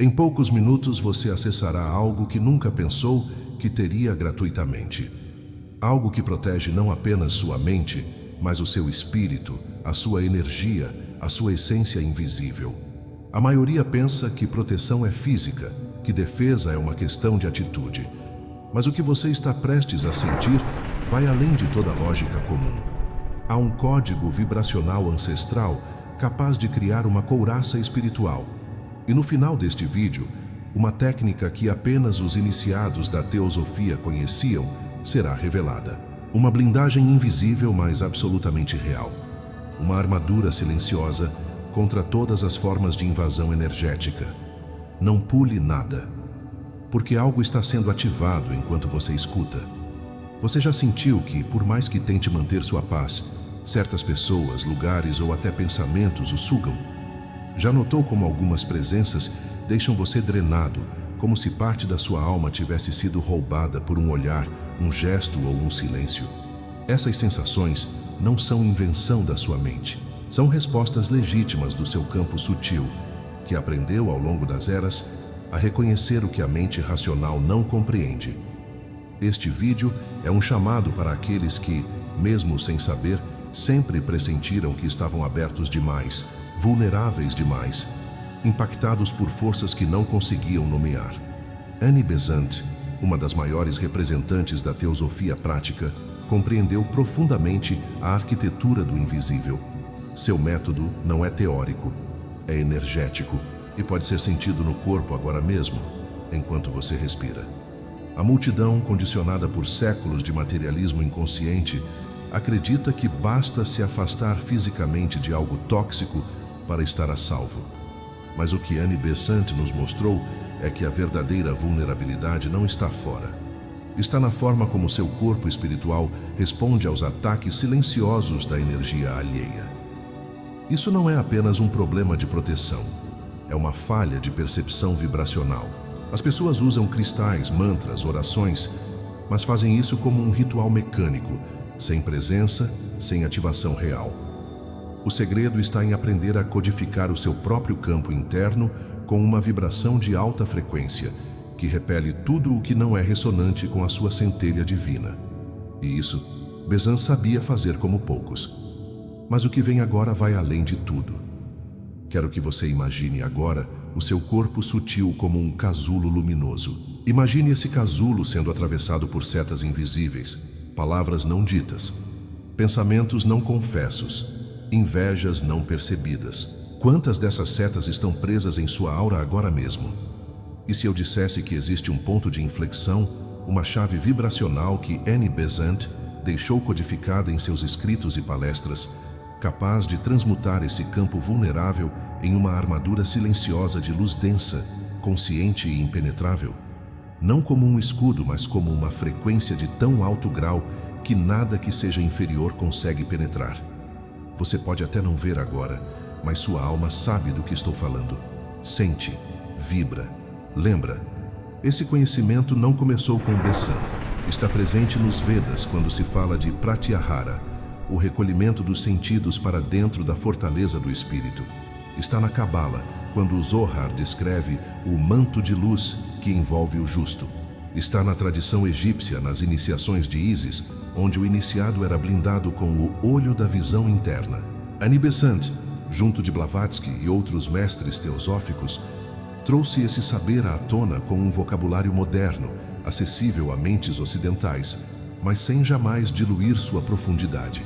Em poucos minutos você acessará algo que nunca pensou que teria gratuitamente. Algo que protege não apenas sua mente, mas o seu espírito, a sua energia, a sua essência invisível. A maioria pensa que proteção é física, que defesa é uma questão de atitude. Mas o que você está prestes a sentir vai além de toda lógica comum. Há um código vibracional ancestral capaz de criar uma couraça espiritual. E no final deste vídeo, uma técnica que apenas os iniciados da teosofia conheciam será revelada. Uma blindagem invisível, mas absolutamente real. Uma armadura silenciosa contra todas as formas de invasão energética. Não pule nada, porque algo está sendo ativado enquanto você escuta. Você já sentiu que, por mais que tente manter sua paz, certas pessoas, lugares ou até pensamentos o sugam? Já notou como algumas presenças deixam você drenado, como se parte da sua alma tivesse sido roubada por um olhar, um gesto ou um silêncio? Essas sensações não são invenção da sua mente. São respostas legítimas do seu campo sutil, que aprendeu ao longo das eras a reconhecer o que a mente racional não compreende. Este vídeo é um chamado para aqueles que, mesmo sem saber, sempre pressentiram que estavam abertos demais, vulneráveis demais, impactados por forças que não conseguiam nomear. Annie Besant, uma das maiores representantes da teosofia prática, compreendeu profundamente a arquitetura do invisível. Seu método não é teórico, é energético e pode ser sentido no corpo agora mesmo, enquanto você respira. A multidão, condicionada por séculos de materialismo inconsciente, acredita que basta se afastar fisicamente de algo tóxico para estar a salvo. Mas o que Annie Besant nos mostrou é que a verdadeira vulnerabilidade não está fora. Está na forma como seu corpo espiritual responde aos ataques silenciosos da energia alheia. Isso não é apenas um problema de proteção, é uma falha de percepção vibracional. As pessoas usam cristais, mantras, orações, mas fazem isso como um ritual mecânico, sem presença, sem ativação real. O segredo está em aprender a codificar o seu próprio campo interno com uma vibração de alta frequência, que repele tudo o que não é ressonante com a sua centelha divina. E isso, Besant sabia fazer como poucos. Mas o que vem agora vai além de tudo. Quero que você imagine agora o seu corpo sutil como um casulo luminoso. Imagine esse casulo sendo atravessado por setas invisíveis, palavras não ditas, pensamentos não confessos, invejas não percebidas. Quantas dessas setas estão presas em sua aura agora mesmo? E se eu dissesse que existe um ponto de inflexão, uma chave vibracional que Annie Besant deixou codificada em seus escritos e palestras, capaz de transmutar esse campo vulnerável em uma armadura silenciosa de luz densa, consciente e impenetrável? Não como um escudo, mas como uma frequência de tão alto grau que nada que seja inferior consegue penetrar. Você pode até não ver agora, mas sua alma sabe do que estou falando. Sente, vibra, lembra. Esse conhecimento não começou com Besant. Está presente nos Vedas quando se fala de Pratyahara, o recolhimento dos sentidos para dentro da fortaleza do espírito. Está na Cabala, quando o Zohar descreve o manto de luz que envolve o justo. Está na tradição egípcia, nas iniciações de Ísis, onde o iniciado era blindado com o olho da visão interna. Annie Besant, junto de Blavatsky e outros mestres teosóficos, trouxe esse saber à tona com um vocabulário moderno, acessível a mentes ocidentais, mas sem jamais diluir sua profundidade.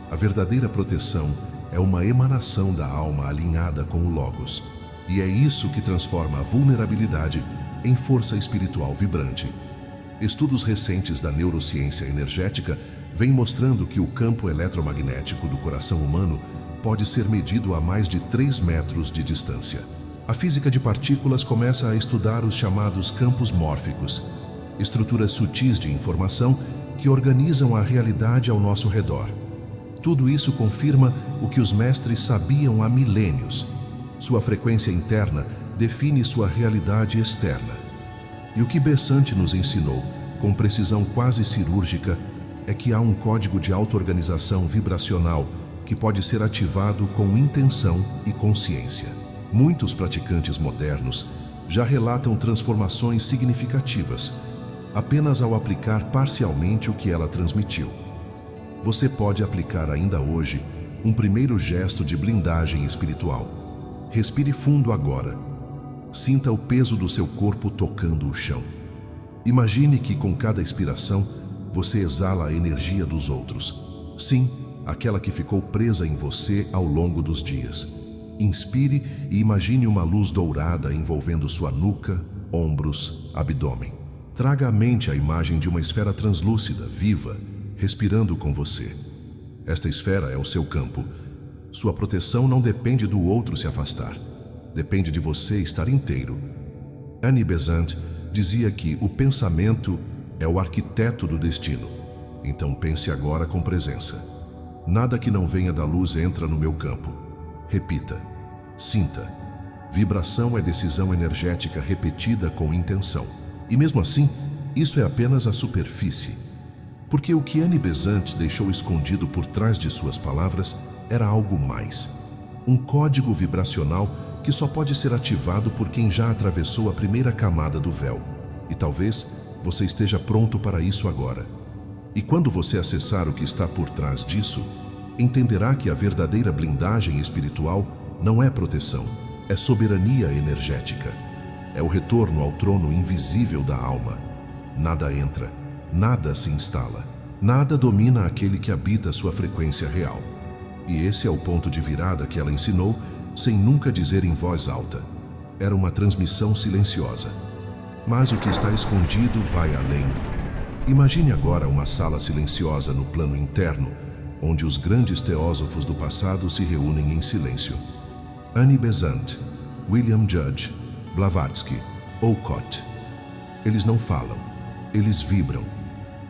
A verdadeira proteção é uma emanação da alma alinhada com o Logos, e é isso que transforma a vulnerabilidade em força espiritual vibrante. Estudos recentes da neurociência energética vêm mostrando que o campo eletromagnético do coração humano pode ser medido a mais de 3 metros de distância. A física de partículas começa a estudar os chamados campos mórficos, estruturas sutis de informação que organizam a realidade ao nosso redor. Tudo isso confirma o que os mestres sabiam há milênios. Sua frequência interna define sua realidade externa. E o que Besant nos ensinou, com precisão quase cirúrgica, é que há um código de auto-organização vibracional que pode ser ativado com intenção e consciência. Muitos praticantes modernos já relatam transformações significativas, apenas ao aplicar parcialmente o que ela transmitiu. Você pode aplicar ainda hoje um primeiro gesto de blindagem espiritual. Respire fundo agora. Sinta o peso do seu corpo tocando o chão. Imagine que com cada expiração, você exala a energia dos outros. Sim, aquela que ficou presa em você ao longo dos dias. Inspire e imagine uma luz dourada envolvendo sua nuca, ombros, abdômen. Traga à mente a imagem de uma esfera translúcida, viva, respirando com você. Esta esfera é o seu campo. Sua proteção não depende do outro se afastar. Depende de você estar inteiro. Annie Besant dizia que o pensamento é o arquiteto do destino. Então pense agora com presença. Nada que não venha da luz entra no meu campo. Repita. Sinta. Vibração é decisão energética repetida com intenção. E mesmo assim, isso é apenas a superfície. Porque o que Annie Besant deixou escondido por trás de suas palavras era algo mais. Um código vibracional que só pode ser ativado por quem já atravessou a primeira camada do véu. E talvez você esteja pronto para isso agora. E quando você acessar o que está por trás disso, entenderá que a verdadeira blindagem espiritual não é proteção, é soberania energética. É o retorno ao trono invisível da alma. Nada entra, nada se instala, nada domina aquele que habita sua frequência real. E esse é o ponto de virada que ela ensinou, sem nunca dizer em voz alta. Era uma transmissão silenciosa. Mas o que está escondido vai além. Imagine agora uma sala silenciosa no plano interno, onde os grandes teósofos do passado se reúnem em silêncio. Annie Besant, William Judge, Blavatsky, Olcott. Eles não falam, eles vibram.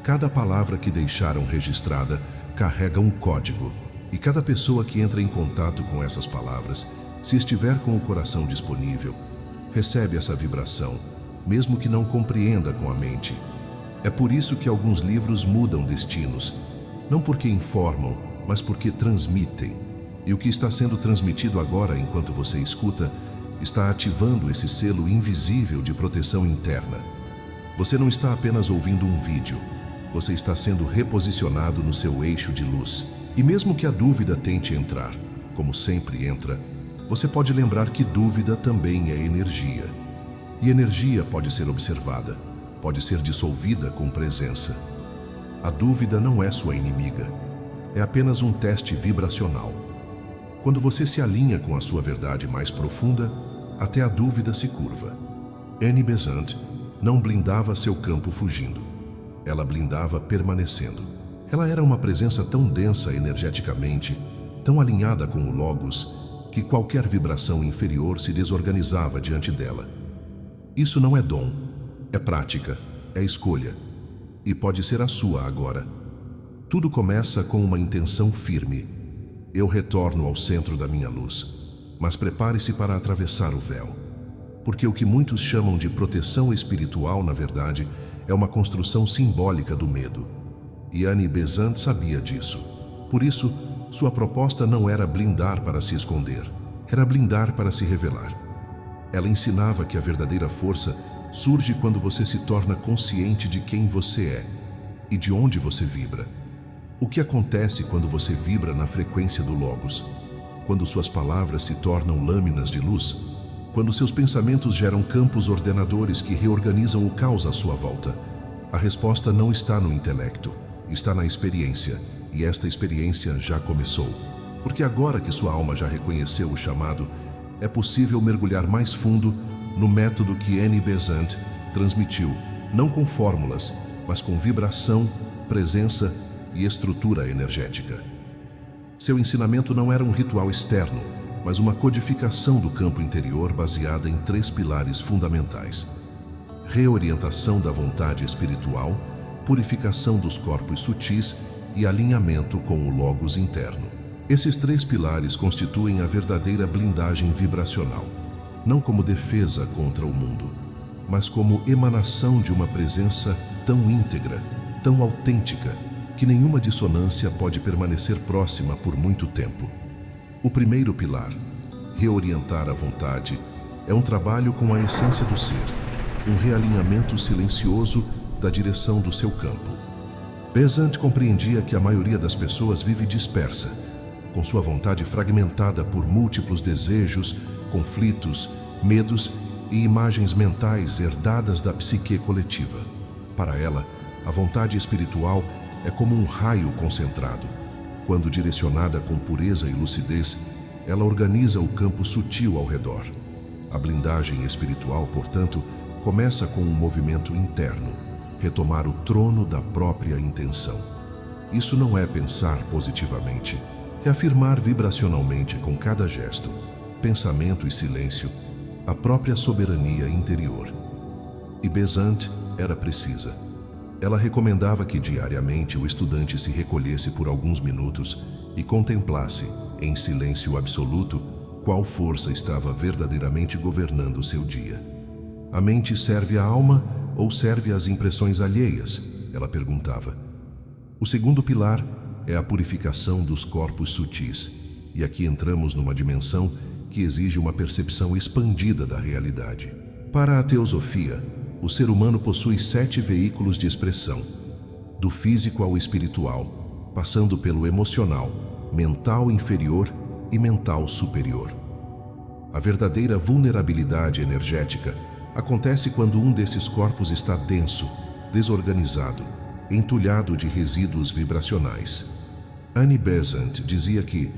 Cada palavra que deixaram registrada carrega um código, e cada pessoa que entra em contato com essas palavras, se estiver com o coração disponível, recebe essa vibração, mesmo que não compreenda com a mente. É por isso que alguns livros mudam destinos, não porque informam, mas porque transmitem. E o que está sendo transmitido agora, enquanto você escuta, está ativando esse selo invisível de proteção interna. Você não está apenas ouvindo um vídeo, você está sendo reposicionado no seu eixo de luz. E mesmo que a dúvida tente entrar, como sempre entra, você pode lembrar que dúvida também é energia. E energia pode ser observada, pode ser dissolvida com presença. A dúvida não é sua inimiga, é apenas um teste vibracional. Quando você se alinha com a sua verdade mais profunda, até a dúvida se curva. Annie Besant não blindava seu campo fugindo, ela blindava permanecendo. Ela era uma presença tão densa energeticamente, tão alinhada com o Logos, que qualquer vibração inferior se desorganizava diante dela. Isso não é dom, é prática, é escolha, e pode ser a sua agora. Tudo começa com uma intenção firme. Eu retorno ao centro da minha luz, mas prepare-se para atravessar o véu. Porque o que muitos chamam de proteção espiritual, na verdade, é uma construção simbólica do medo. E Annie Besant sabia disso. Por isso, sua proposta não era blindar para se esconder, era blindar para se revelar. Ela ensinava que a verdadeira força surge quando você se torna consciente de quem você é e de onde você vibra. O que acontece quando você vibra na frequência do Logos? Quando suas palavras se tornam lâminas de luz? Quando seus pensamentos geram campos ordenadores que reorganizam o caos à sua volta? A resposta não está no intelecto, está na experiência, e esta experiência já começou. Porque agora que sua alma já reconheceu o chamado, é possível mergulhar mais fundo no método que Annie Besant transmitiu, não com fórmulas, mas com vibração, presença e estrutura energética. Seu ensinamento não era um ritual externo, mas uma codificação do campo interior baseada em 3 pilares fundamentais: reorientação da vontade espiritual, purificação dos corpos sutis e alinhamento com o Logos interno. Esses 3 pilares constituem a verdadeira blindagem vibracional, não como defesa contra o mundo, mas como emanação de uma presença tão íntegra, tão autêntica, que nenhuma dissonância pode permanecer próxima por muito tempo. O primeiro pilar, reorientar a vontade, é um trabalho com a essência do ser, um realinhamento silencioso da direção do seu campo. Besant compreendia que a maioria das pessoas vive dispersa, com sua vontade fragmentada por múltiplos desejos, conflitos, medos e imagens mentais herdadas da psique coletiva. Para ela, a vontade espiritual é como um raio concentrado. Quando direcionada com pureza e lucidez, ela organiza o campo sutil ao redor. A blindagem espiritual, portanto, começa com um movimento interno, retomar o trono da própria intenção. Isso não é pensar positivamente, é afirmar vibracionalmente com cada gesto, pensamento e silêncio, a própria soberania interior. E Besant era precisa. Ela recomendava que diariamente o estudante se recolhesse por alguns minutos e contemplasse, em silêncio absoluto, qual força estava verdadeiramente governando seu dia. A mente serve à alma ou serve às impressões alheias? Ela perguntava. O segundo pilar é a purificação dos corpos sutis, e aqui entramos numa dimensão que exige uma percepção expandida da realidade. Para a teosofia, o ser humano possui 7 veículos de expressão, do físico ao espiritual, passando pelo emocional, mental inferior e mental superior. A verdadeira vulnerabilidade energética acontece quando um desses corpos está denso, desorganizado, entulhado de resíduos vibracionais. Annie Besant dizia que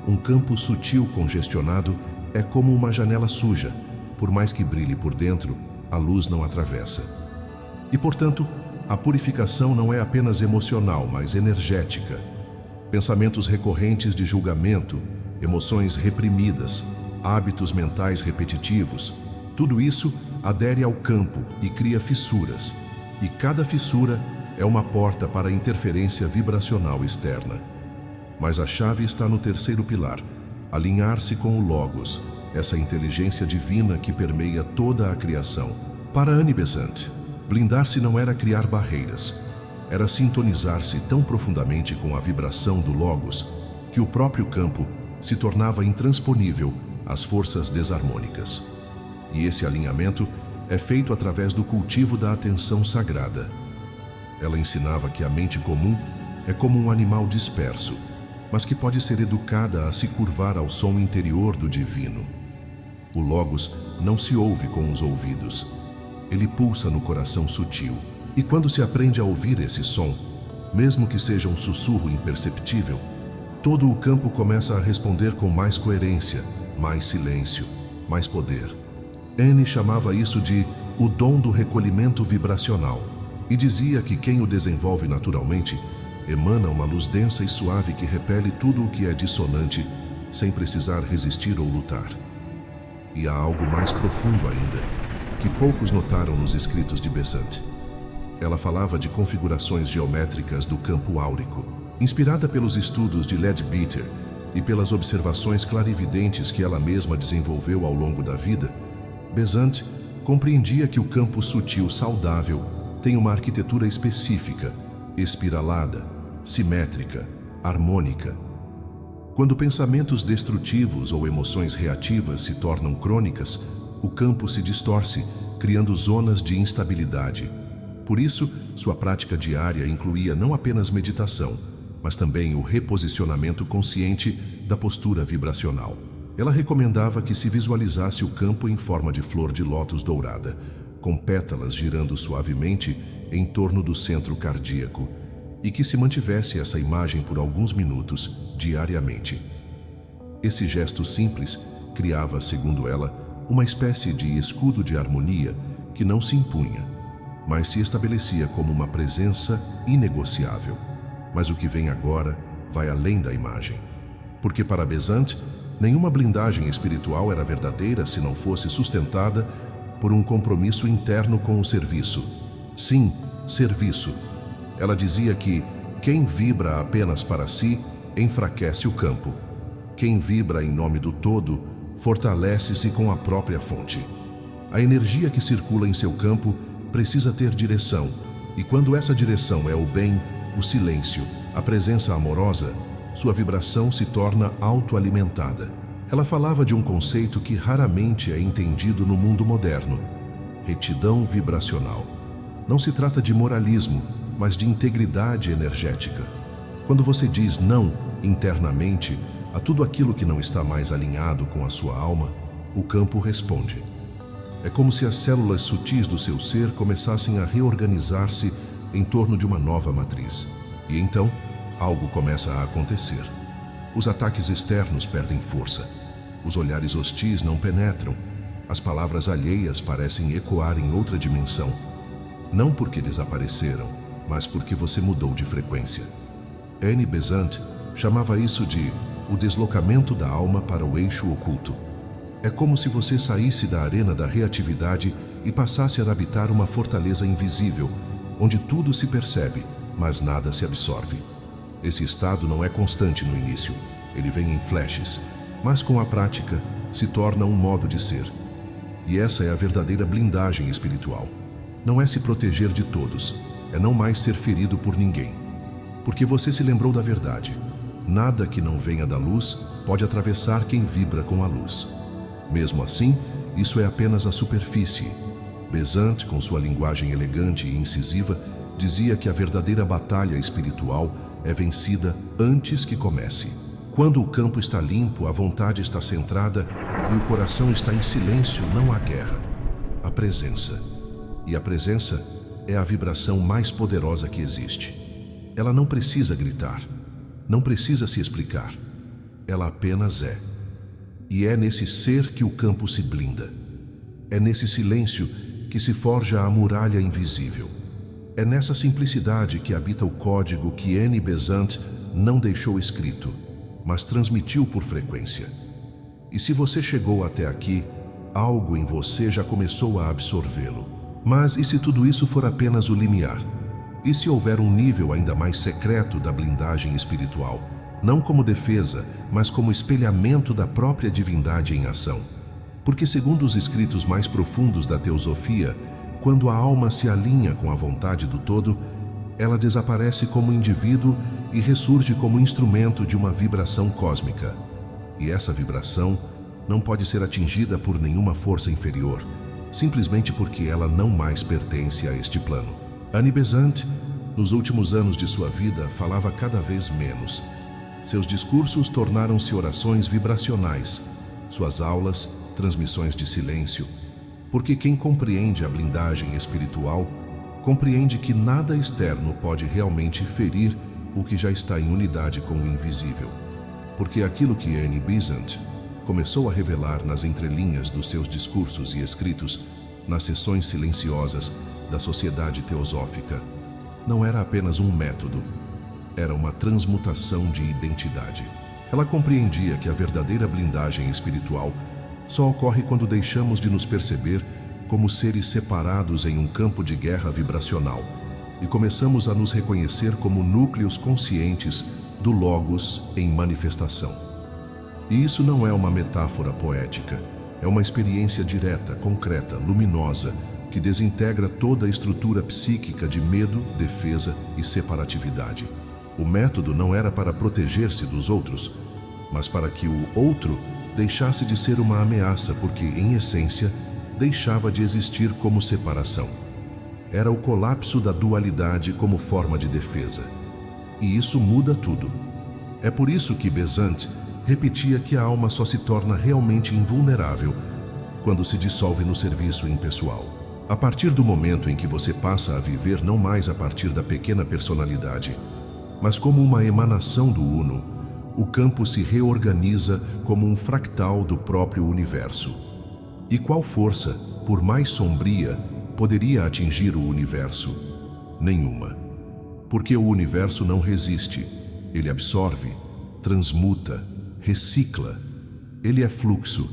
um campo sutil congestionado é como uma janela suja. Por mais que brilhe por dentro, a luz não atravessa. E, portanto, a purificação não é apenas emocional, mas energética. Pensamentos recorrentes de julgamento, emoções reprimidas, hábitos mentais repetitivos, tudo isso adere ao campo e cria fissuras. E cada fissura é uma porta para a interferência vibracional externa. Mas a chave está no terceiro pilar, alinhar-se com o Logos, essa inteligência divina que permeia toda a criação. Para Annie Besant, blindar-se não era criar barreiras, era sintonizar-se tão profundamente com a vibração do Logos que o próprio campo se tornava intransponível às forças desarmônicas. E esse alinhamento é feito através do cultivo da atenção sagrada. Ela ensinava que a mente comum é como um animal disperso, mas que pode ser educada a se curvar ao som interior do divino. O Logos não se ouve com os ouvidos. Ele pulsa no coração sutil. E quando se aprende a ouvir esse som, mesmo que seja um sussurro imperceptível, todo o campo começa a responder com mais coerência, mais silêncio, mais poder. Annie chamava isso de o dom do recolhimento vibracional e dizia que quem o desenvolve naturalmente emana uma luz densa e suave que repele tudo o que é dissonante, sem precisar resistir ou lutar. E há algo mais profundo ainda, que poucos notaram nos escritos de Besant. Ela falava de configurações geométricas do campo áurico, inspirada pelos estudos de Leadbeater e pelas observações clarividentes que ela mesma desenvolveu ao longo da vida. Besant compreendia que o campo sutil saudável tem uma arquitetura específica, espiralada, simétrica, harmônica. Quando pensamentos destrutivos ou emoções reativas se tornam crônicas, o campo se distorce, criando zonas de instabilidade. Por isso, sua prática diária incluía não apenas meditação, mas também o reposicionamento consciente da postura vibracional. Ela recomendava que se visualizasse o campo em forma de flor de lótus dourada, com pétalas girando suavemente em torno do centro cardíaco, e que se mantivesse essa imagem por alguns minutos, diariamente. Esse gesto simples criava, segundo ela, uma espécie de escudo de harmonia que não se impunha, mas se estabelecia como uma presença inegociável. Mas o que vem agora vai além da imagem. Porque para Besant, nenhuma blindagem espiritual era verdadeira se não fosse sustentada por um compromisso interno com o serviço. Sim, serviço. Ela dizia que quem vibra apenas para si enfraquece o campo. Quem vibra em nome do todo fortalece-se com a própria fonte. A energia que circula em seu campo precisa ter direção, e quando essa direção é o bem, o silêncio, a presença amorosa, sua vibração se torna autoalimentada. Ela falava de um conceito que raramente é entendido no mundo moderno: retidão vibracional. Não se trata de moralismo, mas de integridade energética. Quando você diz não internamente a tudo aquilo que não está mais alinhado com a sua alma, o campo responde. É como se as células sutis do seu ser começassem a reorganizar-se em torno de uma nova matriz. E então, algo começa a acontecer. Os ataques externos perdem força. Os olhares hostis não penetram. As palavras alheias parecem ecoar em outra dimensão. Não porque desapareceram, mas porque você mudou de frequência. Annie Besant chamava isso de o deslocamento da alma para o eixo oculto. É como se você saísse da arena da reatividade e passasse a habitar uma fortaleza invisível, onde tudo se percebe, mas nada se absorve. Esse estado não é constante no início, ele vem em flashes, mas com a prática se torna um modo de ser. E essa é a verdadeira blindagem espiritual. Não é se proteger de todos, é não mais ser ferido por ninguém. Porque você se lembrou da verdade. Nada que não venha da luz pode atravessar quem vibra com a luz. Mesmo assim, isso é apenas a superfície. Besant, com sua linguagem elegante e incisiva, dizia que a verdadeira batalha espiritual é vencida antes que comece. Quando o campo está limpo, a vontade está centrada e o coração está em silêncio, não há guerra. Há presença. E a presença é a vibração mais poderosa que existe. Ela não precisa gritar, não precisa se explicar. Ela apenas é. E é nesse ser que o campo se blinda. É nesse silêncio que se forja a muralha invisível. É nessa simplicidade que habita o código que Annie Besant não deixou escrito, mas transmitiu por frequência. E se você chegou até aqui, algo em você já começou a absorvê-lo. Mas e se tudo isso for apenas o limiar? E se houver um nível ainda mais secreto da blindagem espiritual? Não como defesa, mas como espelhamento da própria divindade em ação. Porque, segundo os escritos mais profundos da teosofia, quando a alma se alinha com a vontade do todo, ela desaparece como indivíduo e ressurge como instrumento de uma vibração cósmica. E essa vibração não pode ser atingida por nenhuma força inferior, simplesmente porque ela não mais pertence a este plano. Annie Besant, nos últimos anos de sua vida, falava cada vez menos. Seus discursos tornaram-se orações vibracionais, suas aulas, transmissões de silêncio, porque quem compreende a blindagem espiritual, compreende que nada externo pode realmente ferir o que já está em unidade com o invisível. Porque aquilo que Annie Besant começou a revelar nas entrelinhas dos seus discursos e escritos, nas sessões silenciosas da sociedade teosófica, não era apenas um método, era uma transmutação de identidade. Ela compreendia que a verdadeira blindagem espiritual só ocorre quando deixamos de nos perceber como seres separados em um campo de guerra vibracional e começamos a nos reconhecer como núcleos conscientes do Logos em manifestação. E isso não é uma metáfora poética, é uma experiência direta, concreta, luminosa, que desintegra toda a estrutura psíquica de medo, defesa e separatividade. O método não era para proteger-se dos outros, mas para que o outro deixasse de ser uma ameaça, porque, em essência, deixava de existir como separação. Era o colapso da dualidade como forma de defesa. E isso muda tudo. É por isso que Besant repetia que a alma só se torna realmente invulnerável quando se dissolve no serviço impessoal. A partir do momento em que você passa a viver não mais a partir da pequena personalidade, mas como uma emanação do Uno, o campo se reorganiza como um fractal do próprio universo. E qual força, por mais sombria, poderia atingir o universo? Nenhuma. Porque o universo não resiste, ele absorve, transmuta, recicla. Ele é fluxo,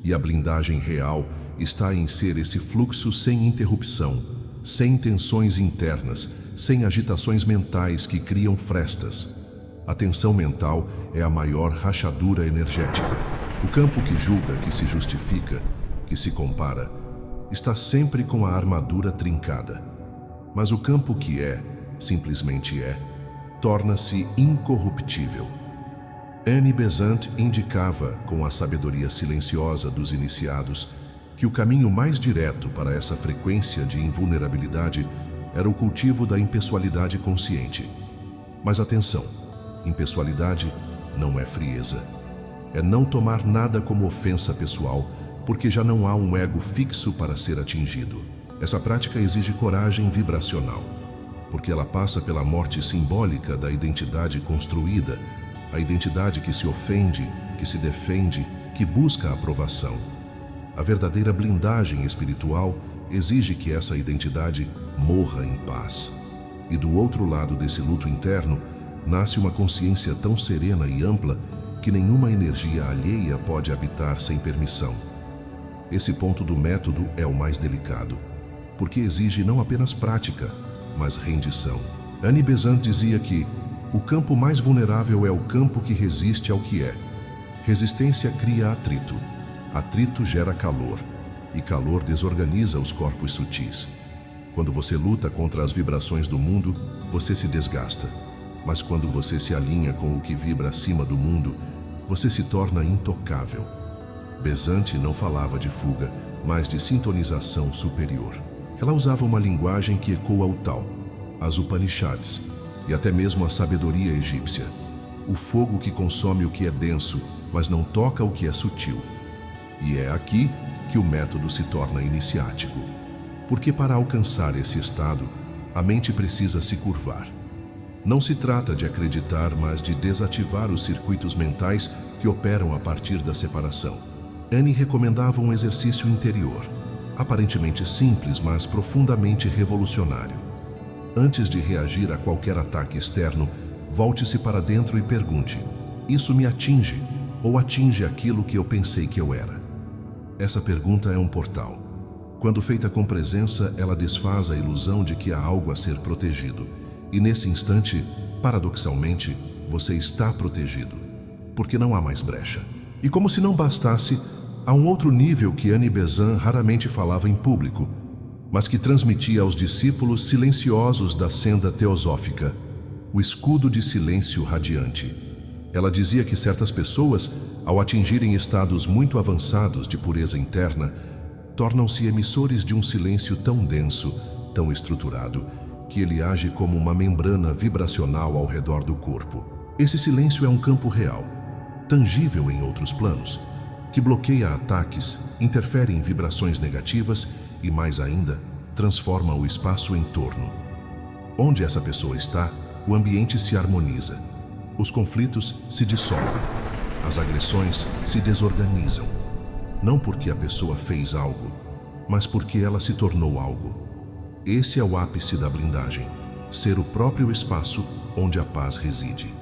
e a blindagem real está em ser esse fluxo sem interrupção, sem tensões internas, sem agitações mentais que criam frestas. A tensão mental é a maior rachadura energética. O campo que julga, que se justifica, que se compara, está sempre com a armadura trincada. Mas o campo que é, simplesmente é, torna-se incorruptível. Annie Besant indicava, com a sabedoria silenciosa dos iniciados, que o caminho mais direto para essa frequência de invulnerabilidade era o cultivo da impessoalidade consciente. Mas atenção, impessoalidade não é frieza. É não tomar nada como ofensa pessoal, porque já não há um ego fixo para ser atingido. Essa prática exige coragem vibracional, porque ela passa pela morte simbólica da identidade construída, a identidade que se ofende, que se defende, que busca a aprovação. A verdadeira blindagem espiritual exige que essa identidade morra em paz. E do outro lado desse luto interno, nasce uma consciência tão serena e ampla que nenhuma energia alheia pode habitar sem permissão. Esse ponto do método é o mais delicado, porque exige não apenas prática, mas rendição. Annie Besant dizia que o campo mais vulnerável é o campo que resiste ao que é. Resistência cria atrito. Atrito gera calor, e calor desorganiza os corpos sutis. Quando você luta contra as vibrações do mundo, você se desgasta. Mas quando você se alinha com o que vibra acima do mundo, você se torna intocável. Besant não falava de fuga, mas de sintonização superior. Ela usava uma linguagem que ecoa o Tao, as Upanishads e até mesmo a sabedoria egípcia. O fogo que consome o que é denso, mas não toca o que é sutil. E é aqui que o método se torna iniciático. Porque para alcançar esse estado, a mente precisa se curvar. Não se trata de acreditar, mas de desativar os circuitos mentais que operam a partir da separação. Annie recomendava um exercício interior, aparentemente simples, mas profundamente revolucionário. Antes de reagir a qualquer ataque externo, volte-se para dentro e pergunte: isso me atinge ou atinge aquilo que eu pensei que eu era? Essa pergunta é um portal. Quando feita com presença, ela desfaz a ilusão de que há algo a ser protegido. E nesse instante, paradoxalmente, você está protegido, porque não há mais brecha. E como se não bastasse, há um outro nível que Annie Besant raramente falava em público, mas que transmitia aos discípulos silenciosos da senda teosófica: o escudo de silêncio radiante. Ela dizia que certas pessoas, ao atingirem estados muito avançados de pureza interna, tornam-se emissores de um silêncio tão denso, tão estruturado, que ele age como uma membrana vibracional ao redor do corpo. Esse silêncio é um campo real, tangível em outros planos, que bloqueia ataques, interfere em vibrações negativas e, mais ainda, transforma o espaço em torno. Onde essa pessoa está, o ambiente se harmoniza, os conflitos se dissolvem, as agressões se desorganizam. Não porque a pessoa fez algo, mas porque ela se tornou algo. Esse é o ápice da blindagem, ser o próprio espaço onde a paz reside.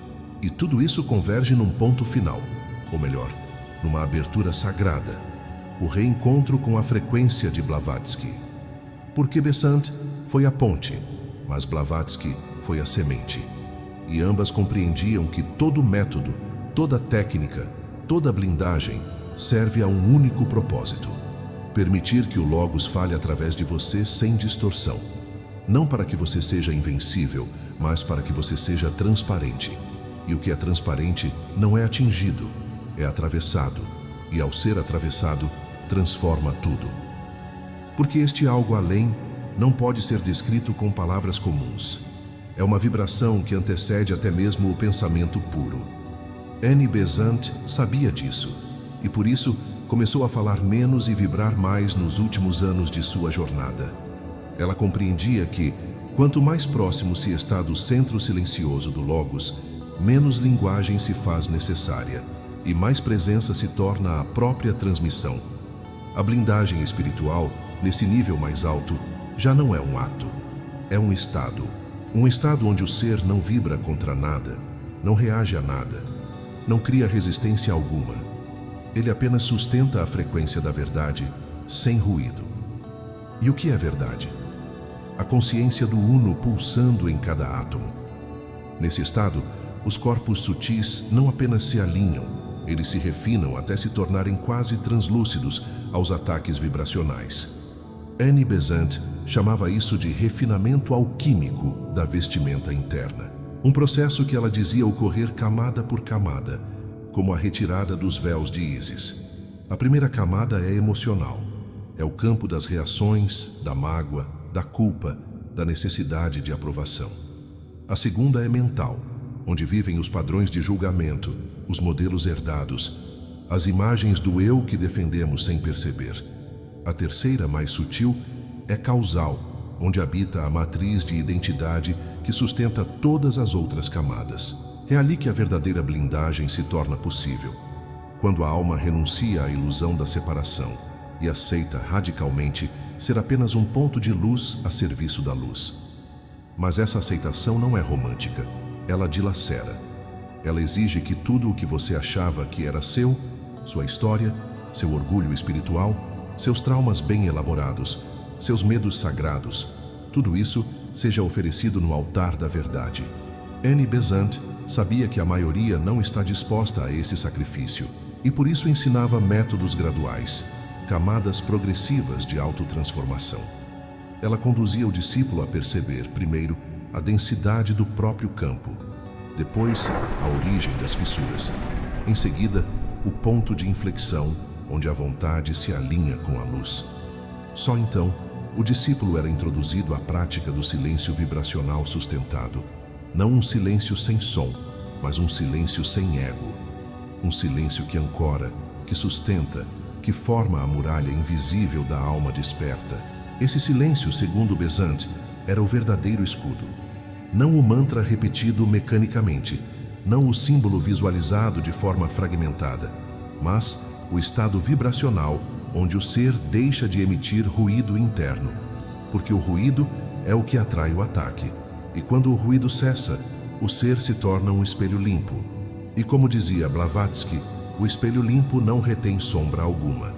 E tudo isso converge num ponto final, ou melhor, numa abertura sagrada, o reencontro com a frequência de Blavatsky. Porque Besant foi a ponte, mas Blavatsky foi a semente. E ambas compreendiam que todo método, toda técnica, toda blindagem serve a um único propósito: permitir que o Logos fale através de você sem distorção. Não para que você seja invencível, mas para que você seja transparente. E o que é transparente não é atingido, é atravessado. E ao ser atravessado, transforma tudo. Porque este algo além não pode ser descrito com palavras comuns. É uma vibração que antecede até mesmo o pensamento puro. Annie Besant sabia disso, e por isso começou a falar menos e vibrar mais nos últimos anos de sua jornada. Ela compreendia que, quanto mais próximo se está do centro silencioso do Logos, menos linguagem se faz necessária e mais presença se torna a própria transmissão. A blindagem espiritual, nesse nível mais alto, já não é um ato, é um estado. Um estado onde o ser não vibra contra nada, não reage a nada, não cria resistência alguma. Ele apenas sustenta a frequência da verdade, sem ruído. E o que é verdade? A consciência do Uno pulsando em cada átomo. Nesse estado, os corpos sutis não apenas se alinham, eles se refinam até se tornarem quase translúcidos aos ataques vibracionais. Annie Besant chamava isso de refinamento alquímico da vestimenta interna. Um processo que ela dizia ocorrer camada por camada, como a retirada dos véus de Ísis. A primeira camada é emocional. É o campo das reações, da mágoa, da culpa, da necessidade de aprovação. A segunda é mental, onde vivem os padrões de julgamento, os modelos herdados, as imagens do eu que defendemos sem perceber. A terceira, mais sutil, é causal, onde habita a matriz de identidade que sustenta todas as outras camadas. É ali que a verdadeira blindagem se torna possível, quando a alma renuncia à ilusão da separação e aceita radicalmente ser apenas um ponto de luz a serviço da luz. Mas essa aceitação não é romântica, ela dilacera. Ela exige que tudo o que você achava que era seu, sua história, seu orgulho espiritual, seus traumas bem elaborados, seus medos sagrados, tudo isso seja oferecido no altar da verdade. Annie Besant sabia que a maioria não está disposta a esse sacrifício e por isso ensinava métodos graduais, camadas progressivas de autotransformação. Ela conduzia o discípulo a perceber, primeiro, a densidade do próprio campo, depois, a origem das fissuras, em seguida, o ponto de inflexão onde a vontade se alinha com a luz. Só então, o discípulo era introduzido à prática do silêncio vibracional sustentado, não um silêncio sem som, mas um silêncio sem ego, um silêncio que ancora, que sustenta, que forma a muralha invisível da alma desperta. Esse silêncio, segundo Besant, era o verdadeiro escudo. Não o mantra repetido mecanicamente, não o símbolo visualizado de forma fragmentada, mas o estado vibracional onde o ser deixa de emitir ruído interno, porque o ruído é o que atrai o ataque, e quando o ruído cessa, o ser se torna um espelho limpo. E como dizia Blavatsky, o espelho limpo não retém sombra alguma,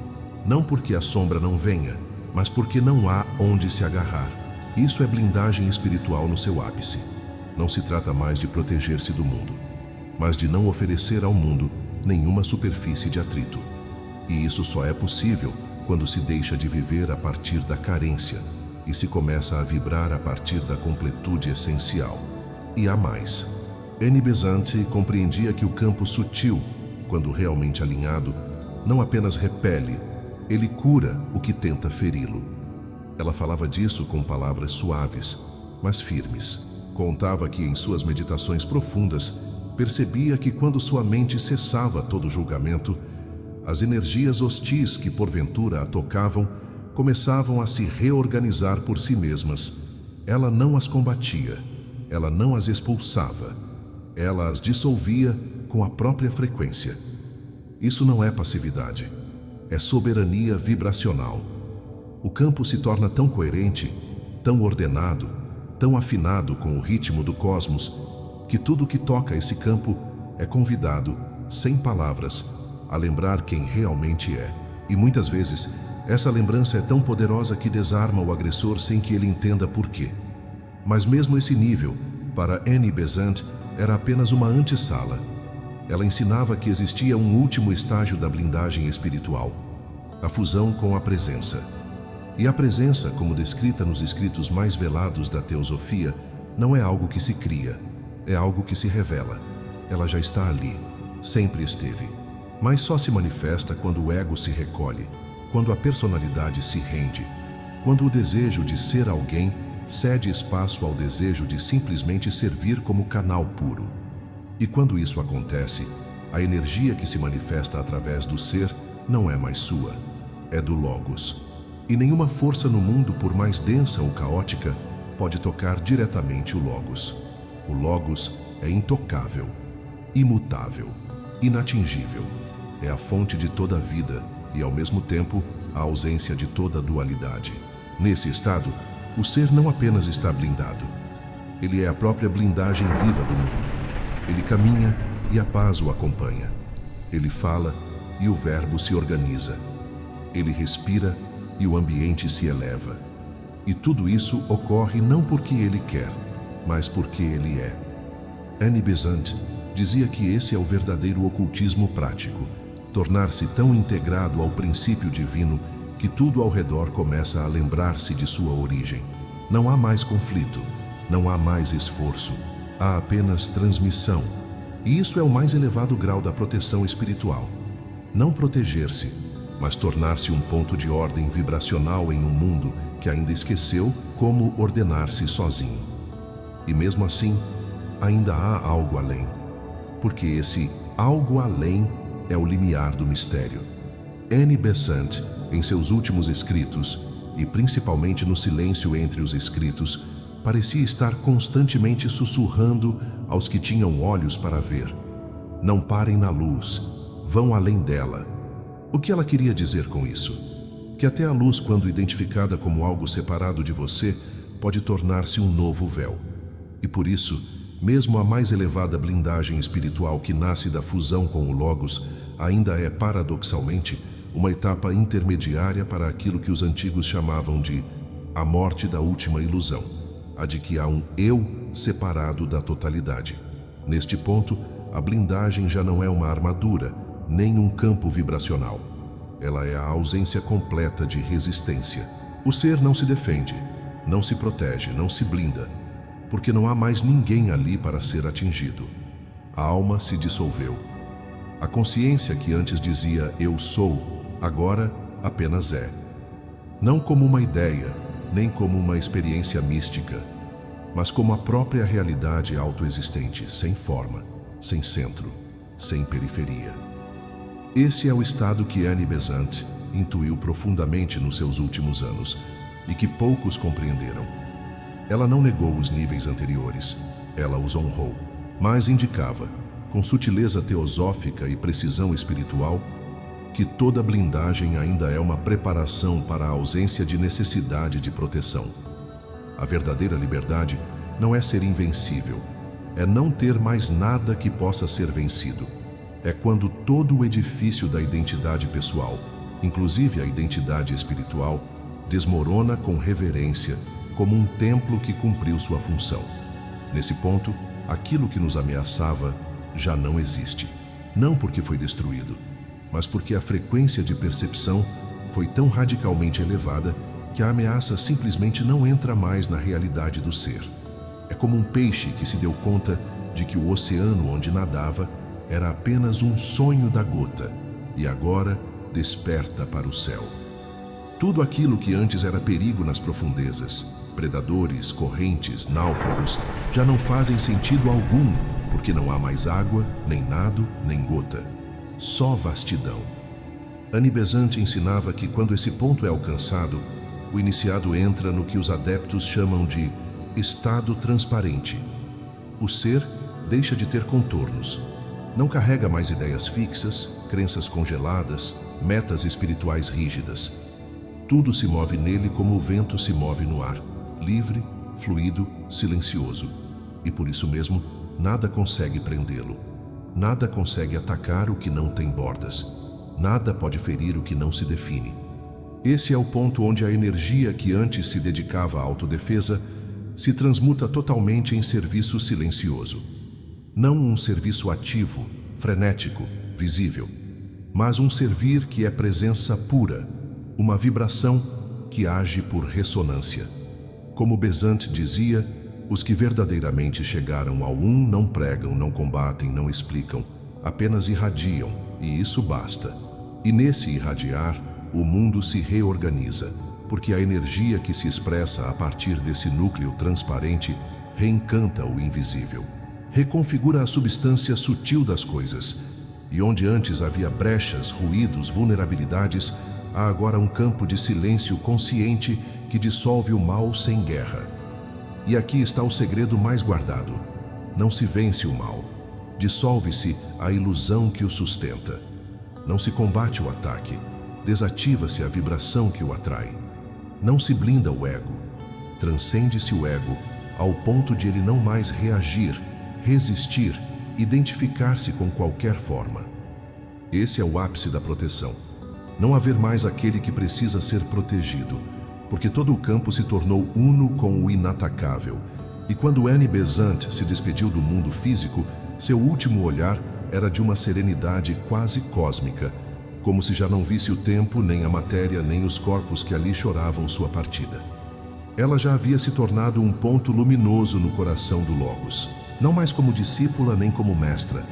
não porque a sombra não venha, mas porque não há onde se agarrar. Isso é blindagem espiritual no seu ápice. Não se trata mais de proteger-se do mundo, mas de não oferecer ao mundo nenhuma superfície de atrito. E isso só é possível quando se deixa de viver a partir da carência e se começa a vibrar a partir da completude essencial. E há mais. Annie Besant compreendia que o campo sutil, quando realmente alinhado, não apenas repele, ele cura o que tenta feri-lo. Ela falava disso com palavras suaves, mas firmes. Contava que em suas meditações profundas, percebia que quando sua mente cessava todo julgamento, as energias hostis que porventura a tocavam começavam a se reorganizar por si mesmas. Ela não as combatia, ela não as expulsava, ela as dissolvia com a própria frequência. Isso não é passividade, é soberania vibracional. O campo se torna tão coerente, tão ordenado, tão afinado com o ritmo do cosmos, que tudo que toca esse campo é convidado, sem palavras, a lembrar quem realmente é. E muitas vezes, essa lembrança é tão poderosa que desarma o agressor sem que ele entenda por quê. Mas mesmo esse nível, para Annie Besant, era apenas uma antessala. Ela ensinava que existia um último estágio da blindagem espiritual, a fusão com a presença. E a presença, como descrita nos escritos mais velados da teosofia, não é algo que se cria, é algo que se revela. Ela já está ali, sempre esteve. Mas só se manifesta quando o ego se recolhe, quando a personalidade se rende, quando o desejo de ser alguém cede espaço ao desejo de simplesmente servir como canal puro. E quando isso acontece, a energia que se manifesta através do ser não é mais sua, é do Logos. E nenhuma força no mundo, por mais densa ou caótica, pode tocar diretamente o Logos. O Logos é intocável, imutável, inatingível. É a fonte de toda a vida e, ao mesmo tempo, a ausência de toda a dualidade. Nesse estado, o ser não apenas está blindado, ele é a própria blindagem viva do mundo. Ele caminha e a paz o acompanha. Ele fala e o verbo se organiza. Ele respira e o ambiente se eleva. E tudo isso ocorre não porque ele quer, mas porque ele é. Annie Besant dizia que esse é o verdadeiro ocultismo prático, tornar-se tão integrado ao princípio divino que tudo ao redor começa a lembrar-se de sua origem. Não há mais conflito, não há mais esforço, há apenas transmissão, E isso é o mais elevado grau da proteção espiritual. Não proteger-se, mas tornar-se um ponto de ordem vibracional em um mundo que ainda esqueceu como ordenar-se sozinho. E mesmo assim, ainda há algo além, porque esse algo além é o limiar do mistério. Annie Besant, em seus últimos escritos, e principalmente no silêncio entre os escritos, parecia estar constantemente sussurrando aos que tinham olhos para ver: não parem na luz, vão além dela. O que ela queria dizer com isso? Que até a luz, quando identificada como algo separado de você, pode tornar-se um novo véu. E por isso, mesmo a mais elevada blindagem espiritual que nasce da fusão com o Logos, ainda é, paradoxalmente, uma etapa intermediária para aquilo que os antigos chamavam de a morte da última ilusão, a de que há um eu separado da totalidade. Neste ponto, a blindagem já não é uma armadura, nem um campo vibracional. Ela é a ausência completa de resistência. O ser não se defende, não se protege, não se blinda, porque não há mais ninguém ali para ser atingido. A alma se dissolveu. A consciência que antes dizia eu sou, agora apenas é. Não como uma ideia, nem como uma experiência mística, mas como a própria realidade autoexistente, sem forma, sem centro, sem periferia. Esse é o estado que Annie Besant intuiu profundamente nos seus últimos anos e que poucos compreenderam. Ela não negou os níveis anteriores, ela os honrou, mas indicava, com sutileza teosófica e precisão espiritual, que toda blindagem ainda é uma preparação para a ausência de necessidade de proteção. A verdadeira liberdade não é ser invencível, é não ter mais nada que possa ser vencido. É quando todo o edifício da identidade pessoal, inclusive a identidade espiritual, desmorona com reverência, como um templo que cumpriu sua função. Nesse ponto, aquilo que nos ameaçava já não existe. Não porque foi destruído, mas porque a frequência de percepção foi tão radicalmente elevada que a ameaça simplesmente não entra mais na realidade do ser. É como um peixe que se deu conta de que o oceano onde nadava era apenas um sonho da gota e agora desperta para o céu. Tudo aquilo que antes era perigo nas profundezas, predadores, correntes, náufragos, já não fazem sentido algum, porque não há mais água, nem nado, nem gota. Só vastidão. Annie Besant ensinava que quando esse ponto é alcançado, o iniciado entra no que os adeptos chamam de estado transparente. O ser deixa de ter contornos. Não carrega mais ideias fixas, crenças congeladas, metas espirituais rígidas. Tudo se move nele como o vento se move no ar, livre, fluido, silencioso. E por isso mesmo, nada consegue prendê-lo. Nada consegue atacar o que não tem bordas. Nada pode ferir o que não se define. Esse é o ponto onde a energia que antes se dedicava à autodefesa se transmuta totalmente em serviço silencioso. Não um serviço ativo, frenético, visível, mas um servir que é presença pura, uma vibração que age por ressonância. Como Besant dizia, os que verdadeiramente chegaram ao um não pregam, não combatem, não explicam, apenas irradiam, e isso basta. E nesse irradiar, o mundo se reorganiza, porque a energia que se expressa a partir desse núcleo transparente reencanta o invisível, reconfigura a substância sutil das coisas, e onde antes havia brechas, ruídos, vulnerabilidades, há agora um campo de silêncio consciente que dissolve o mal sem guerra. E aqui está o segredo mais guardado. Não se vence o mal. Dissolve-se a ilusão que o sustenta. Não se combate o ataque. Desativa-se a vibração que o atrai. Não se blinda o ego. Transcende-se o ego ao ponto de ele não mais reagir, resistir, identificar-se com qualquer forma. Esse é o ápice da proteção. Não haver mais aquele que precisa ser protegido, porque todo o campo se tornou uno com o inatacável. E quando Annie Besant se despediu do mundo físico, seu último olhar era de uma serenidade quase cósmica, como se já não visse o tempo, nem a matéria, nem os corpos que ali choravam sua partida. Ela já havia se tornado um ponto luminoso no coração do Logos. não mais como discípula nem como mestra,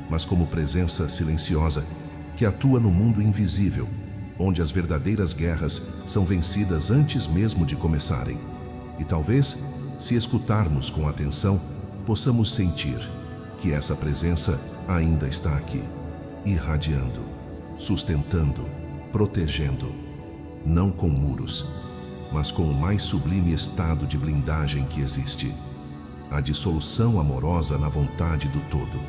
mas como presença silenciosa que atua no mundo invisível, onde as verdadeiras guerras são vencidas antes mesmo de começarem. E talvez, se escutarmos com atenção, possamos sentir que essa presença ainda está aqui, irradiando, sustentando, protegendo, não com muros, mas com o mais sublime estado de blindagem que existe, a dissolução amorosa na vontade do todo.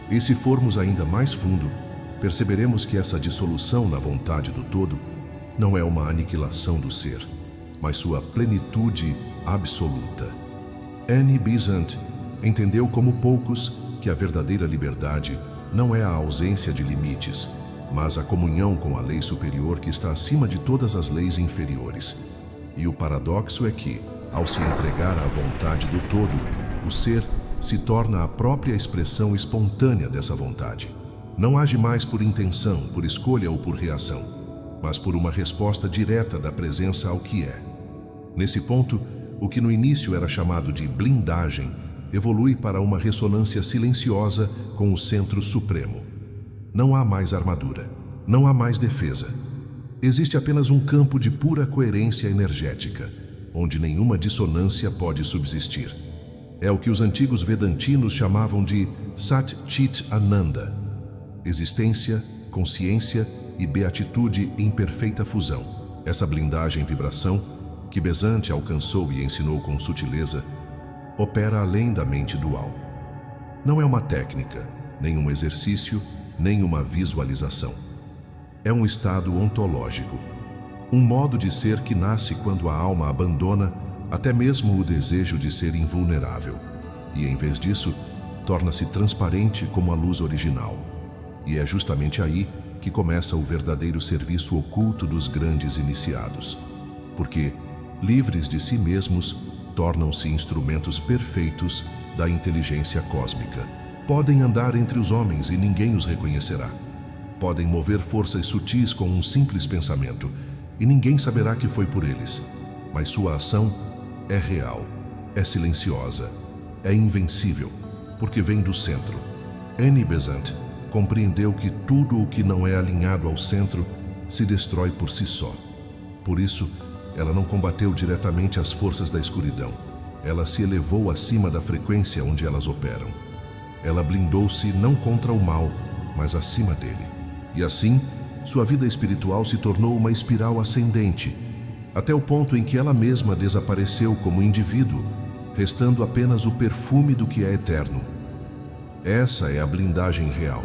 E se formos ainda mais fundo, perceberemos que essa dissolução na vontade do todo não é uma aniquilação do ser, mas sua plenitude absoluta. Annie Besant entendeu como poucos que a verdadeira liberdade não é a ausência de limites, mas a comunhão com a lei superior que está acima de todas as leis inferiores. E o paradoxo é que, ao se entregar à vontade do todo, o ser se torna a própria expressão espontânea dessa vontade. Não age mais por intenção, por escolha ou por reação, mas por uma resposta direta da presença ao que é. Nesse ponto, o que no início era chamado de blindagem evolui para uma ressonância silenciosa com o centro supremo. Não há mais armadura, não há mais defesa. Existe apenas um campo de pura coerência energética, onde nenhuma dissonância pode subsistir. É o que os antigos vedantinos chamavam de Sat Chit Ananda, existência, consciência e beatitude em perfeita fusão. Essa blindagem vibração, que Besant alcançou e ensinou com sutileza, opera além da mente dual. Não é uma técnica, nem um exercício, nem uma visualização. É um estado ontológico, um modo de ser que nasce quando a alma abandona até mesmo o desejo de ser invulnerável, e em vez disso, torna-se transparente como a luz original. E é justamente aí que começa o verdadeiro serviço oculto dos grandes iniciados, porque, livres de si mesmos, tornam-se instrumentos perfeitos da inteligência cósmica. Podem andar entre os homens e ninguém os reconhecerá. Podem mover forças sutis com um simples pensamento e ninguém saberá que foi por eles. Mas sua ação é real, é silenciosa, é invencível, porque vem do centro. Annie Besant compreendeu que tudo o que não é alinhado ao centro se destrói por si só. Por isso, ela não combateu diretamente as forças da escuridão. Ela se elevou acima da frequência onde elas operam. Ela blindou-se não contra o mal, mas acima dele. E assim, sua vida espiritual se tornou uma espiral ascendente, até o ponto em que ela mesma desapareceu como indivíduo, restando apenas o perfume do que é eterno. Essa é a blindagem real.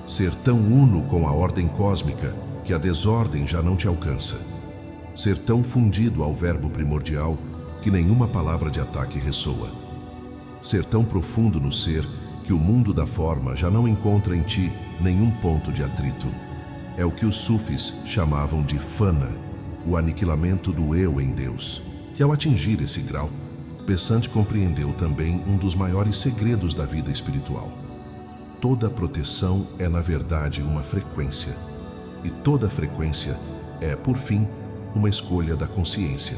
Ser tão uno com a ordem cósmica que a desordem já não te alcança. Ser tão fundido ao verbo primordial que nenhuma palavra de ataque ressoa. Ser tão profundo no ser que o mundo da forma já não encontra em ti nenhum ponto de atrito. É o que os sufis chamavam de fana, o aniquilamento do eu em Deus. E ao atingir esse grau, Besant compreendeu também um dos maiores segredos da vida espiritual. Toda proteção é, na verdade, uma frequência. E toda frequência é, por fim, uma escolha da consciência.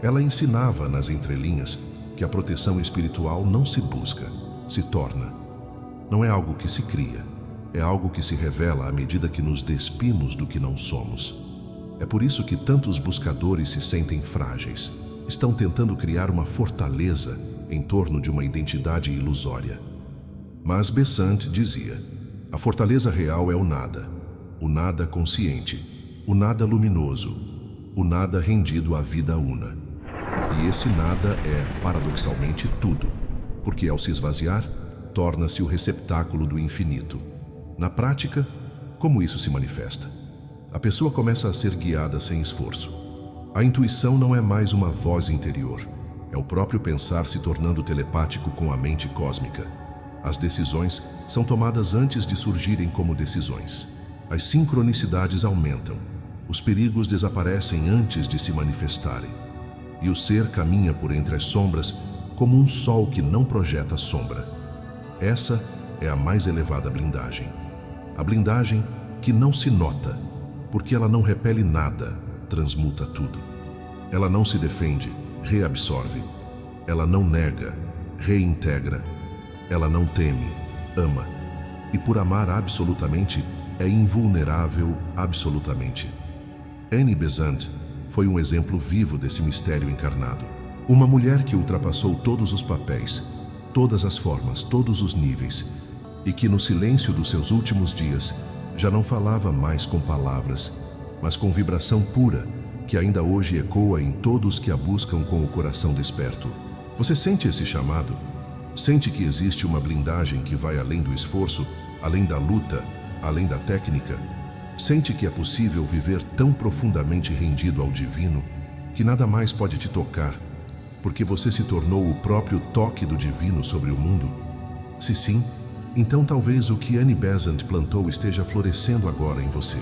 Ela ensinava nas entrelinhas que a proteção espiritual não se busca, se torna. Não é algo que se cria, é algo que se revela à medida que nos despimos do que não somos. É por isso que tantos buscadores se sentem frágeis, estão tentando criar uma fortaleza em torno de uma identidade ilusória. Mas Besant dizia, a fortaleza real é o nada consciente, o nada luminoso, o nada rendido à vida una. E esse nada é, paradoxalmente, tudo, porque ao se esvaziar, torna-se o receptáculo do infinito. Na prática, como isso se manifesta? A pessoa começa a ser guiada sem esforço. A intuição não é mais uma voz interior, é o próprio pensar se tornando telepático com a mente cósmica. As decisões são tomadas antes de surgirem como decisões. As sincronicidades aumentam, os perigos desaparecem antes de se manifestarem. E o ser caminha por entre as sombras como um sol que não projeta sombra. Essa é a mais elevada blindagem. A blindagem que não se nota, porque ela não repele nada, transmuta tudo. Ela não se defende, reabsorve. Ela não nega, reintegra. Ela não teme, ama. E por amar absolutamente, é invulnerável absolutamente. Annie Besant foi um exemplo vivo desse mistério encarnado. Uma mulher que ultrapassou todos os papéis, todas as formas, todos os níveis, e que no silêncio dos seus últimos dias já não falava mais com palavras, mas com vibração pura, que ainda hoje ecoa em todos que a buscam com o coração desperto. Você sente esse chamado? Sente que existe uma blindagem que vai além do esforço, além da luta, além da técnica? Sente que é possível viver tão profundamente rendido ao divino que nada mais pode te tocar, porque você se tornou o próprio toque do divino sobre o mundo? Se sim, então talvez o que Annie Besant plantou esteja florescendo agora em você.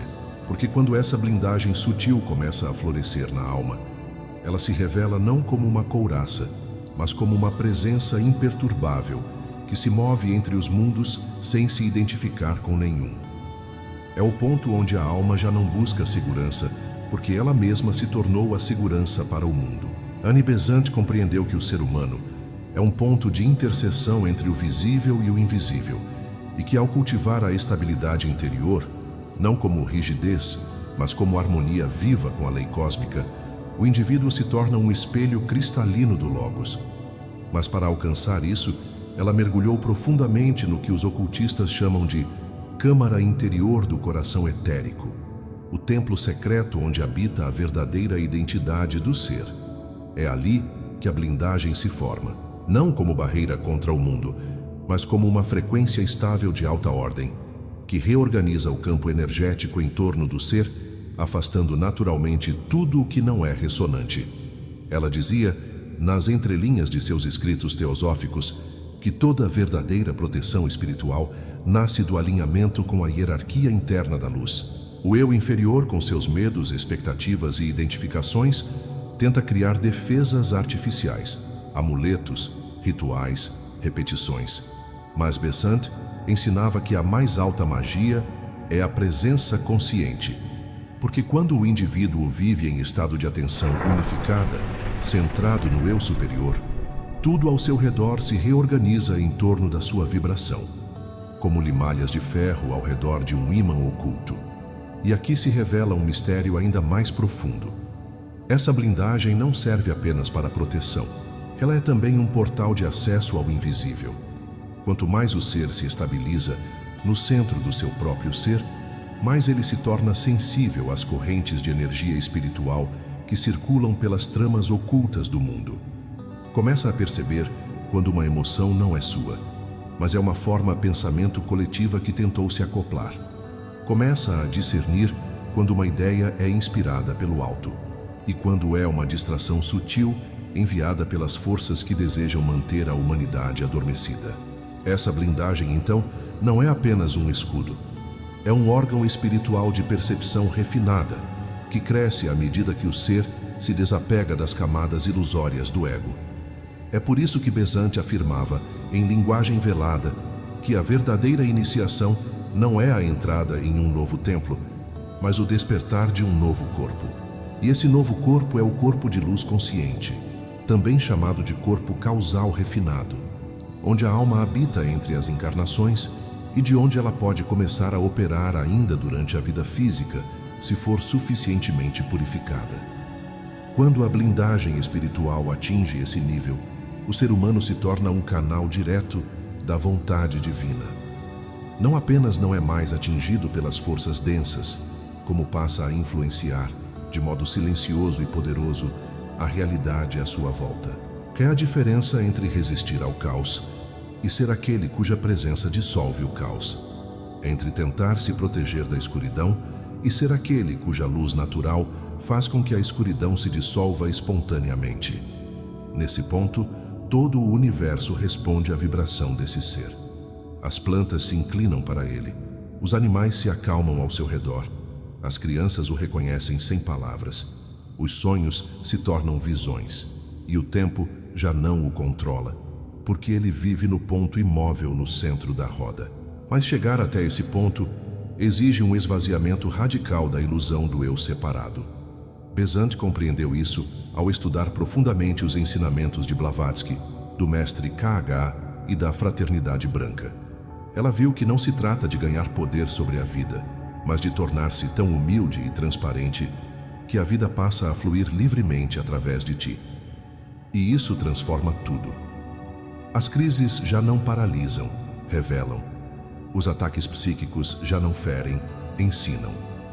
Porque quando essa blindagem sutil começa a florescer na alma, ela se revela não como uma couraça, mas como uma presença imperturbável que se move entre os mundos sem se identificar com nenhum. É o ponto onde a alma já não busca segurança, porque ela mesma se tornou a segurança para o mundo. Annie Besant compreendeu que o ser humano é um ponto de interseção entre o visível e o invisível, e que ao cultivar a estabilidade interior, não como rigidez, mas como harmonia viva com a lei cósmica, o indivíduo se torna um espelho cristalino do Logos. Mas para alcançar isso, ela mergulhou profundamente no que os ocultistas chamam de câmara interior do coração etérico, o templo secreto onde habita a verdadeira identidade do ser. É ali que a blindagem se forma, não como barreira contra o mundo, mas como uma frequência estável de alta ordem, que reorganiza o campo energético em torno do ser, afastando naturalmente tudo o que não é ressonante. Ela dizia, nas entrelinhas de seus escritos teosóficos, que toda verdadeira proteção espiritual nasce do alinhamento com a hierarquia interna da luz. O eu inferior, com seus medos, expectativas e identificações, tenta criar defesas artificiais, amuletos, rituais, repetições. Mas Besant ensinava que a mais alta magia é a presença consciente, porque quando o indivíduo vive em estado de atenção unificada, centrado no eu superior, tudo ao seu redor se reorganiza em torno da sua vibração, como limalhas de ferro ao redor de um ímã oculto. E aqui se revela um mistério ainda mais profundo. Essa blindagem não serve apenas para proteção, ela é também um portal de acesso ao invisível. Quanto mais o ser se estabiliza no centro do seu próprio ser, mais ele se torna sensível às correntes de energia espiritual que circulam pelas tramas ocultas do mundo. Começa a perceber quando uma emoção não é sua, mas é uma forma pensamento coletiva que tentou se acoplar. Começa a discernir quando uma ideia é inspirada pelo alto e quando é uma distração sutil enviada pelas forças que desejam manter a humanidade adormecida. Essa blindagem, então, não é apenas um escudo. É um órgão espiritual de percepção refinada, que cresce à medida que o ser se desapega das camadas ilusórias do ego. É por isso que Besant afirmava, em linguagem velada, que a verdadeira iniciação não é a entrada em um novo templo, mas o despertar de um novo corpo. E esse novo corpo é o corpo de luz consciente, também chamado de corpo causal refinado, onde a alma habita entre as encarnações e de onde ela pode começar a operar ainda durante a vida física, se for suficientemente purificada. Quando a blindagem espiritual atinge esse nível, o ser humano se torna um canal direto da vontade divina. Não apenas não é mais atingido pelas forças densas, como passa a influenciar, de modo silencioso e poderoso, a realidade à sua volta. É a diferença entre resistir ao caos e ser aquele cuja presença dissolve o caos, entre tentar se proteger da escuridão e ser aquele cuja luz natural faz com que a escuridão se dissolva espontaneamente. Nesse ponto, todo o universo responde à vibração desse ser. As plantas se inclinam para ele, os animais se acalmam ao seu redor, as crianças o reconhecem sem palavras, os sonhos se tornam visões, e o tempo já não o controla, porque ele vive no ponto imóvel no centro da roda. Mas chegar até esse ponto exige um esvaziamento radical da ilusão do eu separado. Besant compreendeu isso ao estudar profundamente os ensinamentos de Blavatsky, do mestre K.H., e da fraternidade branca. Ela viu que não se trata de ganhar poder sobre a vida, mas de tornar-se tão humilde e transparente que a vida passa a fluir livremente através de ti. E isso transforma tudo. As crises já não paralisam, revelam. Os ataques psíquicos já não ferem, ensinam.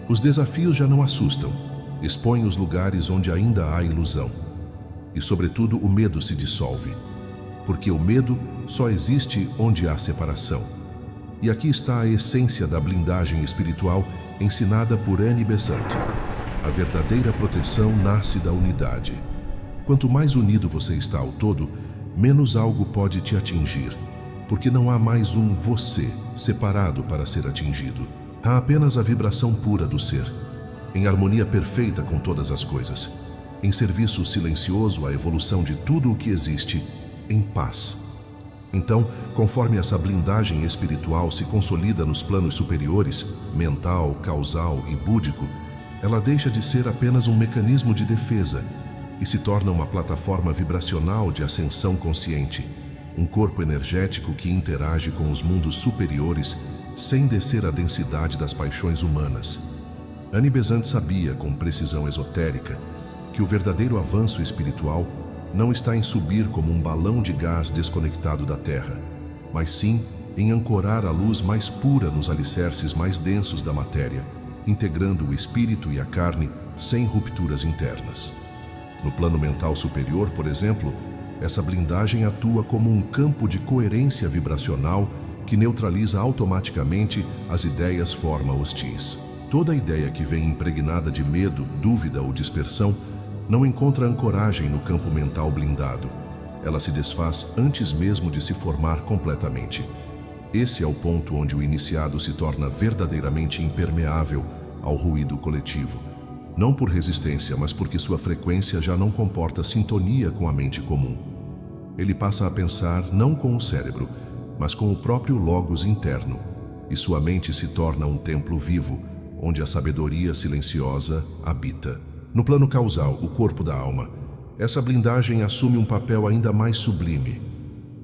Os desafios já não assustam, expõem os lugares onde ainda há ilusão. E, sobretudo, o medo se dissolve, porque o medo só existe onde há separação. E aqui está a essência da blindagem espiritual ensinada por Annie Besant. A verdadeira proteção nasce da unidade. Quanto mais unido você está ao todo, menos algo pode te atingir, porque não há mais um você separado para ser atingido. Há apenas a vibração pura do ser, em harmonia perfeita com todas as coisas, em serviço silencioso à evolução de tudo o que existe, em paz. Então, conforme essa blindagem espiritual se consolida nos planos superiores, mental, causal e búdico, ela deixa de ser apenas um mecanismo de defesa e se torna uma plataforma vibracional de ascensão consciente, um corpo energético que interage com os mundos superiores sem descer a densidade das paixões humanas. Annie Besant sabia, com precisão esotérica, que o verdadeiro avanço espiritual não está em subir como um balão de gás desconectado da Terra, mas sim em ancorar a luz mais pura nos alicerces mais densos da matéria, integrando o espírito e a carne sem rupturas internas. No plano mental superior, por exemplo, essa blindagem atua como um campo de coerência vibracional que neutraliza automaticamente as ideias forma hostis. Toda ideia que vem impregnada de medo, dúvida ou dispersão não encontra ancoragem no campo mental blindado. Ela se desfaz antes mesmo de se formar completamente. Esse é o ponto onde o iniciado se torna verdadeiramente impermeável ao ruído coletivo. Não por resistência, mas porque sua frequência já não comporta sintonia com a mente comum. Ele passa a pensar não com o cérebro, mas com o próprio logos interno, e sua mente se torna um templo vivo, onde a sabedoria silenciosa habita. No plano causal, o corpo da alma, essa blindagem assume um papel ainda mais sublime.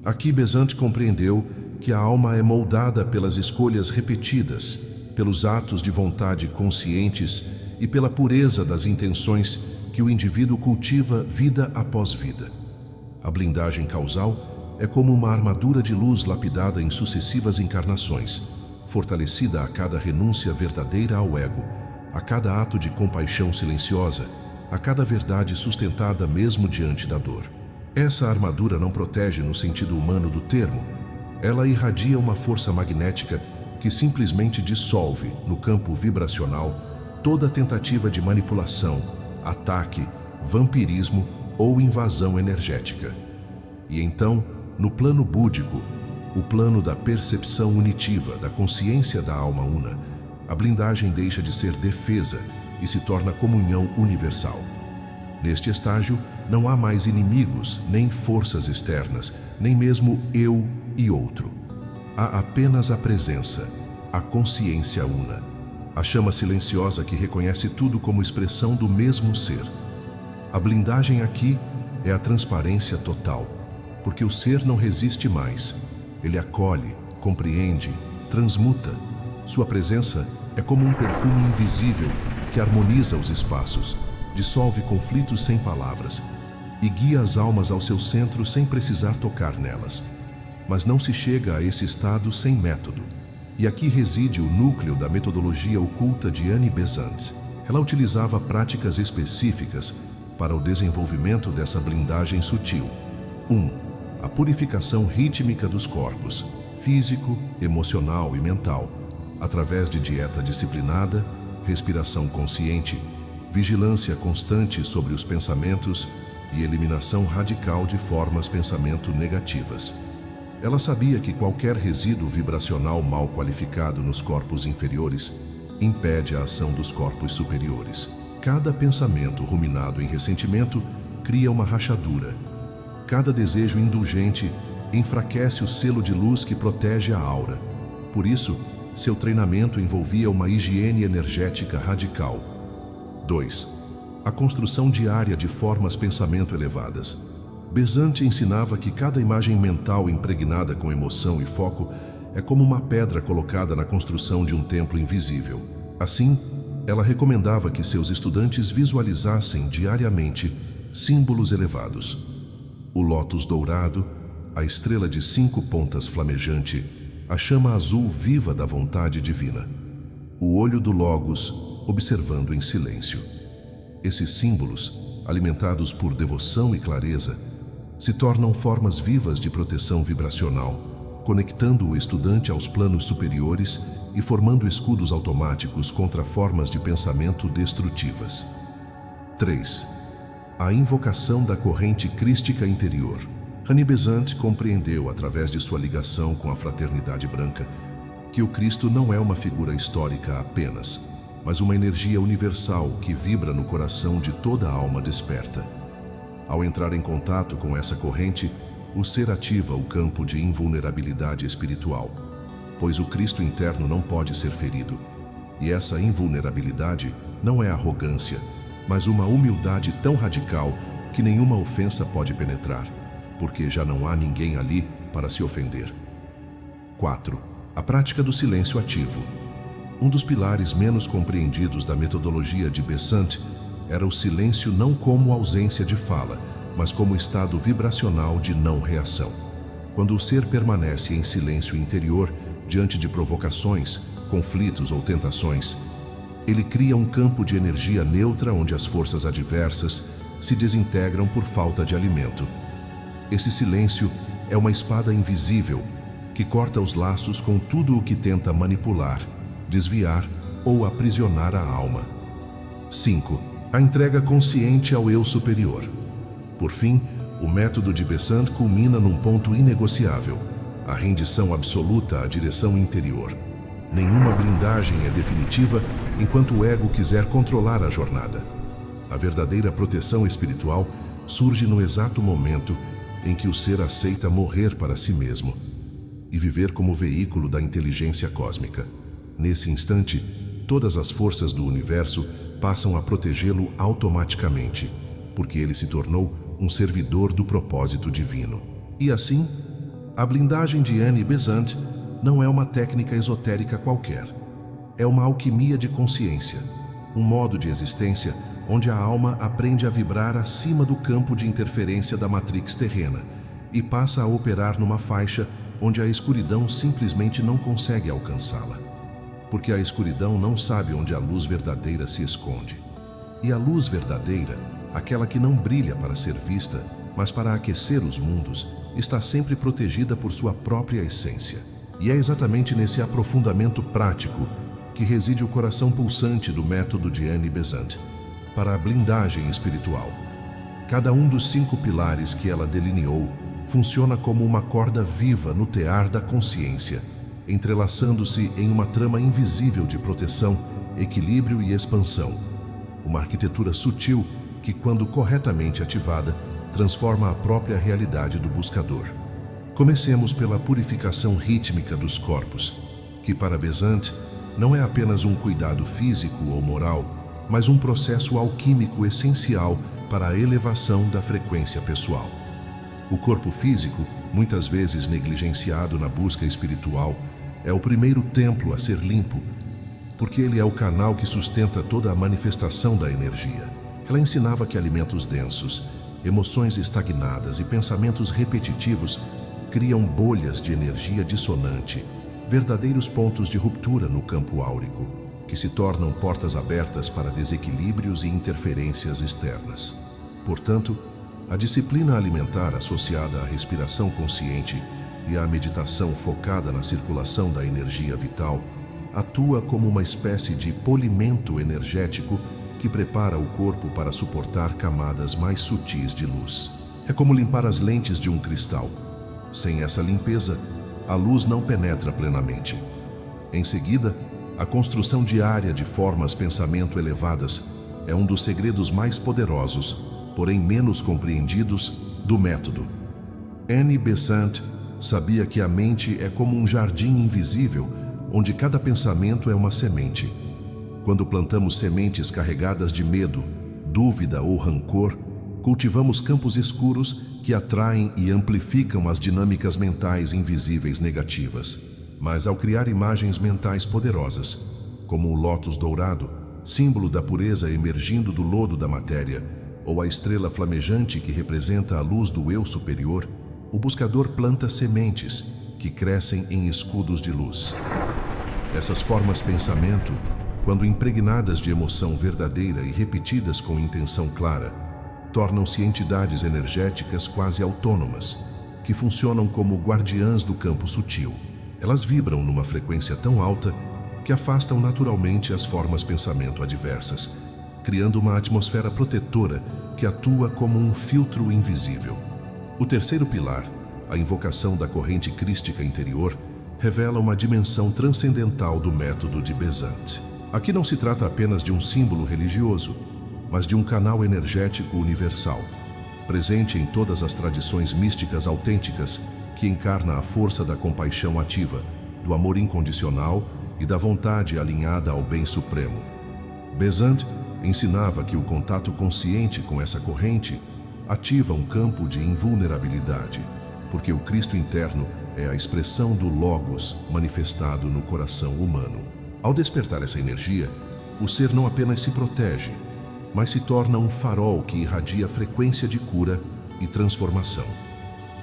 Aqui Besant compreendeu que a alma é moldada pelas escolhas repetidas, pelos atos de vontade conscientes e pela pureza das intenções que o indivíduo cultiva vida após vida. A blindagem causal é como uma armadura de luz lapidada em sucessivas encarnações, fortalecida a cada renúncia verdadeira ao ego, a cada ato de compaixão silenciosa, a cada verdade sustentada mesmo diante da dor. Essa armadura não protege no sentido humano do termo. Ela irradia uma força magnética que simplesmente dissolve, no campo vibracional, toda tentativa de manipulação, ataque, vampirismo ou invasão energética. E então, no plano búdico, o plano da percepção unitiva, da consciência da alma una, a blindagem deixa de ser defesa e se torna comunhão universal. Neste estágio, não há mais inimigos, nem forças externas, nem mesmo eu e outro. Há apenas a presença, a consciência una, a chama silenciosa que reconhece tudo como expressão do mesmo ser. A blindagem aqui é a transparência total, porque o ser não resiste mais. Ele acolhe, compreende, transmuta. Sua presença é como um perfume invisível que harmoniza os espaços, dissolve conflitos sem palavras e guia as almas ao seu centro sem precisar tocar nelas. Mas não se chega a esse estado sem método. E aqui reside o núcleo da metodologia oculta de Annie Besant. Ela utilizava práticas específicas para o desenvolvimento dessa blindagem sutil. 1. A purificação rítmica dos corpos, físico, emocional e mental, através de dieta disciplinada, respiração consciente, vigilância constante sobre os pensamentos e eliminação radical de formas pensamento negativas. Ela sabia que qualquer resíduo vibracional mal qualificado nos corpos inferiores impede a ação dos corpos superiores. Cada pensamento ruminado em ressentimento cria uma rachadura. Cada desejo indulgente enfraquece o selo de luz que protege a aura. Por isso, seu treinamento envolvia uma higiene energética radical. 2. A construção diária de formas pensamento elevadas. Besant ensinava que cada imagem mental impregnada com emoção e foco é como uma pedra colocada na construção de um templo invisível. Assim, ela recomendava que seus estudantes visualizassem diariamente símbolos elevados: o lótus dourado, a estrela de 5 pontas flamejante, a chama azul viva da vontade divina, o olho do Logos observando em silêncio. Esses símbolos, alimentados por devoção e clareza, se tornam formas vivas de proteção vibracional, conectando o estudante aos planos superiores e formando escudos automáticos contra formas de pensamento destrutivas. 3. A invocação da corrente crística interior. Rani Besant compreendeu, através de sua ligação com a Fraternidade Branca, que o Cristo não é uma figura histórica apenas, mas uma energia universal que vibra no coração de toda a alma desperta. Ao entrar em contato com essa corrente, o ser ativa o campo de invulnerabilidade espiritual, pois o Cristo interno não pode ser ferido. E essa invulnerabilidade não é arrogância, mas uma humildade tão radical que nenhuma ofensa pode penetrar, porque já não há ninguém ali para se ofender. 4. A prática do silêncio ativo. Um dos pilares menos compreendidos da metodologia de Besant era o silêncio não como ausência de fala, mas como estado vibracional de não reação. Quando o ser permanece em silêncio interior diante de provocações, conflitos ou tentações, ele cria um campo de energia neutra onde as forças adversas se desintegram por falta de alimento. Esse silêncio é uma espada invisível que corta os laços com tudo o que tenta manipular, desviar ou aprisionar a alma. 5. A entrega consciente ao eu superior. Por fim, o método de Besant culmina num ponto inegociável: a rendição absoluta à direção interior. Nenhuma blindagem é definitiva enquanto o ego quiser controlar a jornada. A verdadeira proteção espiritual surge no exato momento em que o ser aceita morrer para si mesmo e viver como veículo da inteligência cósmica. Nesse instante, todas as forças do universo passam a protegê-lo automaticamente, porque ele se tornou um servidor do propósito divino. E assim, a blindagem de Annie Besant não é uma técnica esotérica qualquer. É uma alquimia de consciência, um modo de existência onde a alma aprende a vibrar acima do campo de interferência da matrix terrena e passa a operar numa faixa onde a escuridão simplesmente não consegue alcançá-la. Porque a escuridão não sabe onde a luz verdadeira se esconde. E a luz verdadeira, aquela que não brilha para ser vista, mas para aquecer os mundos, está sempre protegida por sua própria essência. E é exatamente nesse aprofundamento prático que reside o coração pulsante do método de Annie Besant para a blindagem espiritual. Cada um dos 5 pilares que ela delineou funciona como uma corda viva no tear da consciência, entrelaçando-se em uma trama invisível de proteção, equilíbrio e expansão. Uma arquitetura sutil que, quando corretamente ativada, transforma a própria realidade do buscador. Comecemos pela purificação rítmica dos corpos, que para Besant não é apenas um cuidado físico ou moral, mas um processo alquímico essencial para a elevação da frequência pessoal. O corpo físico, muitas vezes negligenciado na busca espiritual, é o primeiro templo a ser limpo, porque ele é o canal que sustenta toda a manifestação da energia. Ela ensinava que alimentos densos, emoções estagnadas e pensamentos repetitivos criam bolhas de energia dissonante, verdadeiros pontos de ruptura no campo áurico, que se tornam portas abertas para desequilíbrios e interferências externas. Portanto, a disciplina alimentar associada à respiração consciente e à meditação focada na circulação da energia vital atua como uma espécie de polimento energético que prepara o corpo para suportar camadas mais sutis de luz. É como limpar as lentes de um cristal. Sem essa limpeza, a luz não penetra plenamente. Em seguida, a construção diária de formas pensamento elevadas é um dos segredos mais poderosos, porém menos compreendidos, do método. Annie Besant sabia que a mente é como um jardim invisível, onde cada pensamento é uma semente. Quando plantamos sementes carregadas de medo, dúvida ou rancor, cultivamos campos escuros que atraem e amplificam as dinâmicas mentais invisíveis negativas. Mas ao criar imagens mentais poderosas, como o lótus dourado, símbolo da pureza emergindo do lodo da matéria, ou a estrela flamejante que representa a luz do eu superior, o buscador planta sementes que crescem em escudos de luz. Essas formas pensamento, quando impregnadas de emoção verdadeira e repetidas com intenção clara, tornam-se entidades energéticas quase autônomas, que funcionam como guardiãs do campo sutil. Elas vibram numa frequência tão alta que afastam naturalmente as formas pensamento adversas, criando uma atmosfera protetora que atua como um filtro invisível. O terceiro pilar, a invocação da corrente crística interior, revela uma dimensão transcendental do método de Besant. Aqui não se trata apenas de um símbolo religioso, mas de um canal energético universal, presente em todas as tradições místicas autênticas, que encarna a força da compaixão ativa, do amor incondicional e da vontade alinhada ao bem supremo. Besant ensinava que o contato consciente com essa corrente ativa um campo de invulnerabilidade, porque o Cristo interno é a expressão do Logos manifestado no coração humano. Ao despertar essa energia, o ser não apenas se protege, mas se torna um farol que irradia frequência de cura e transformação.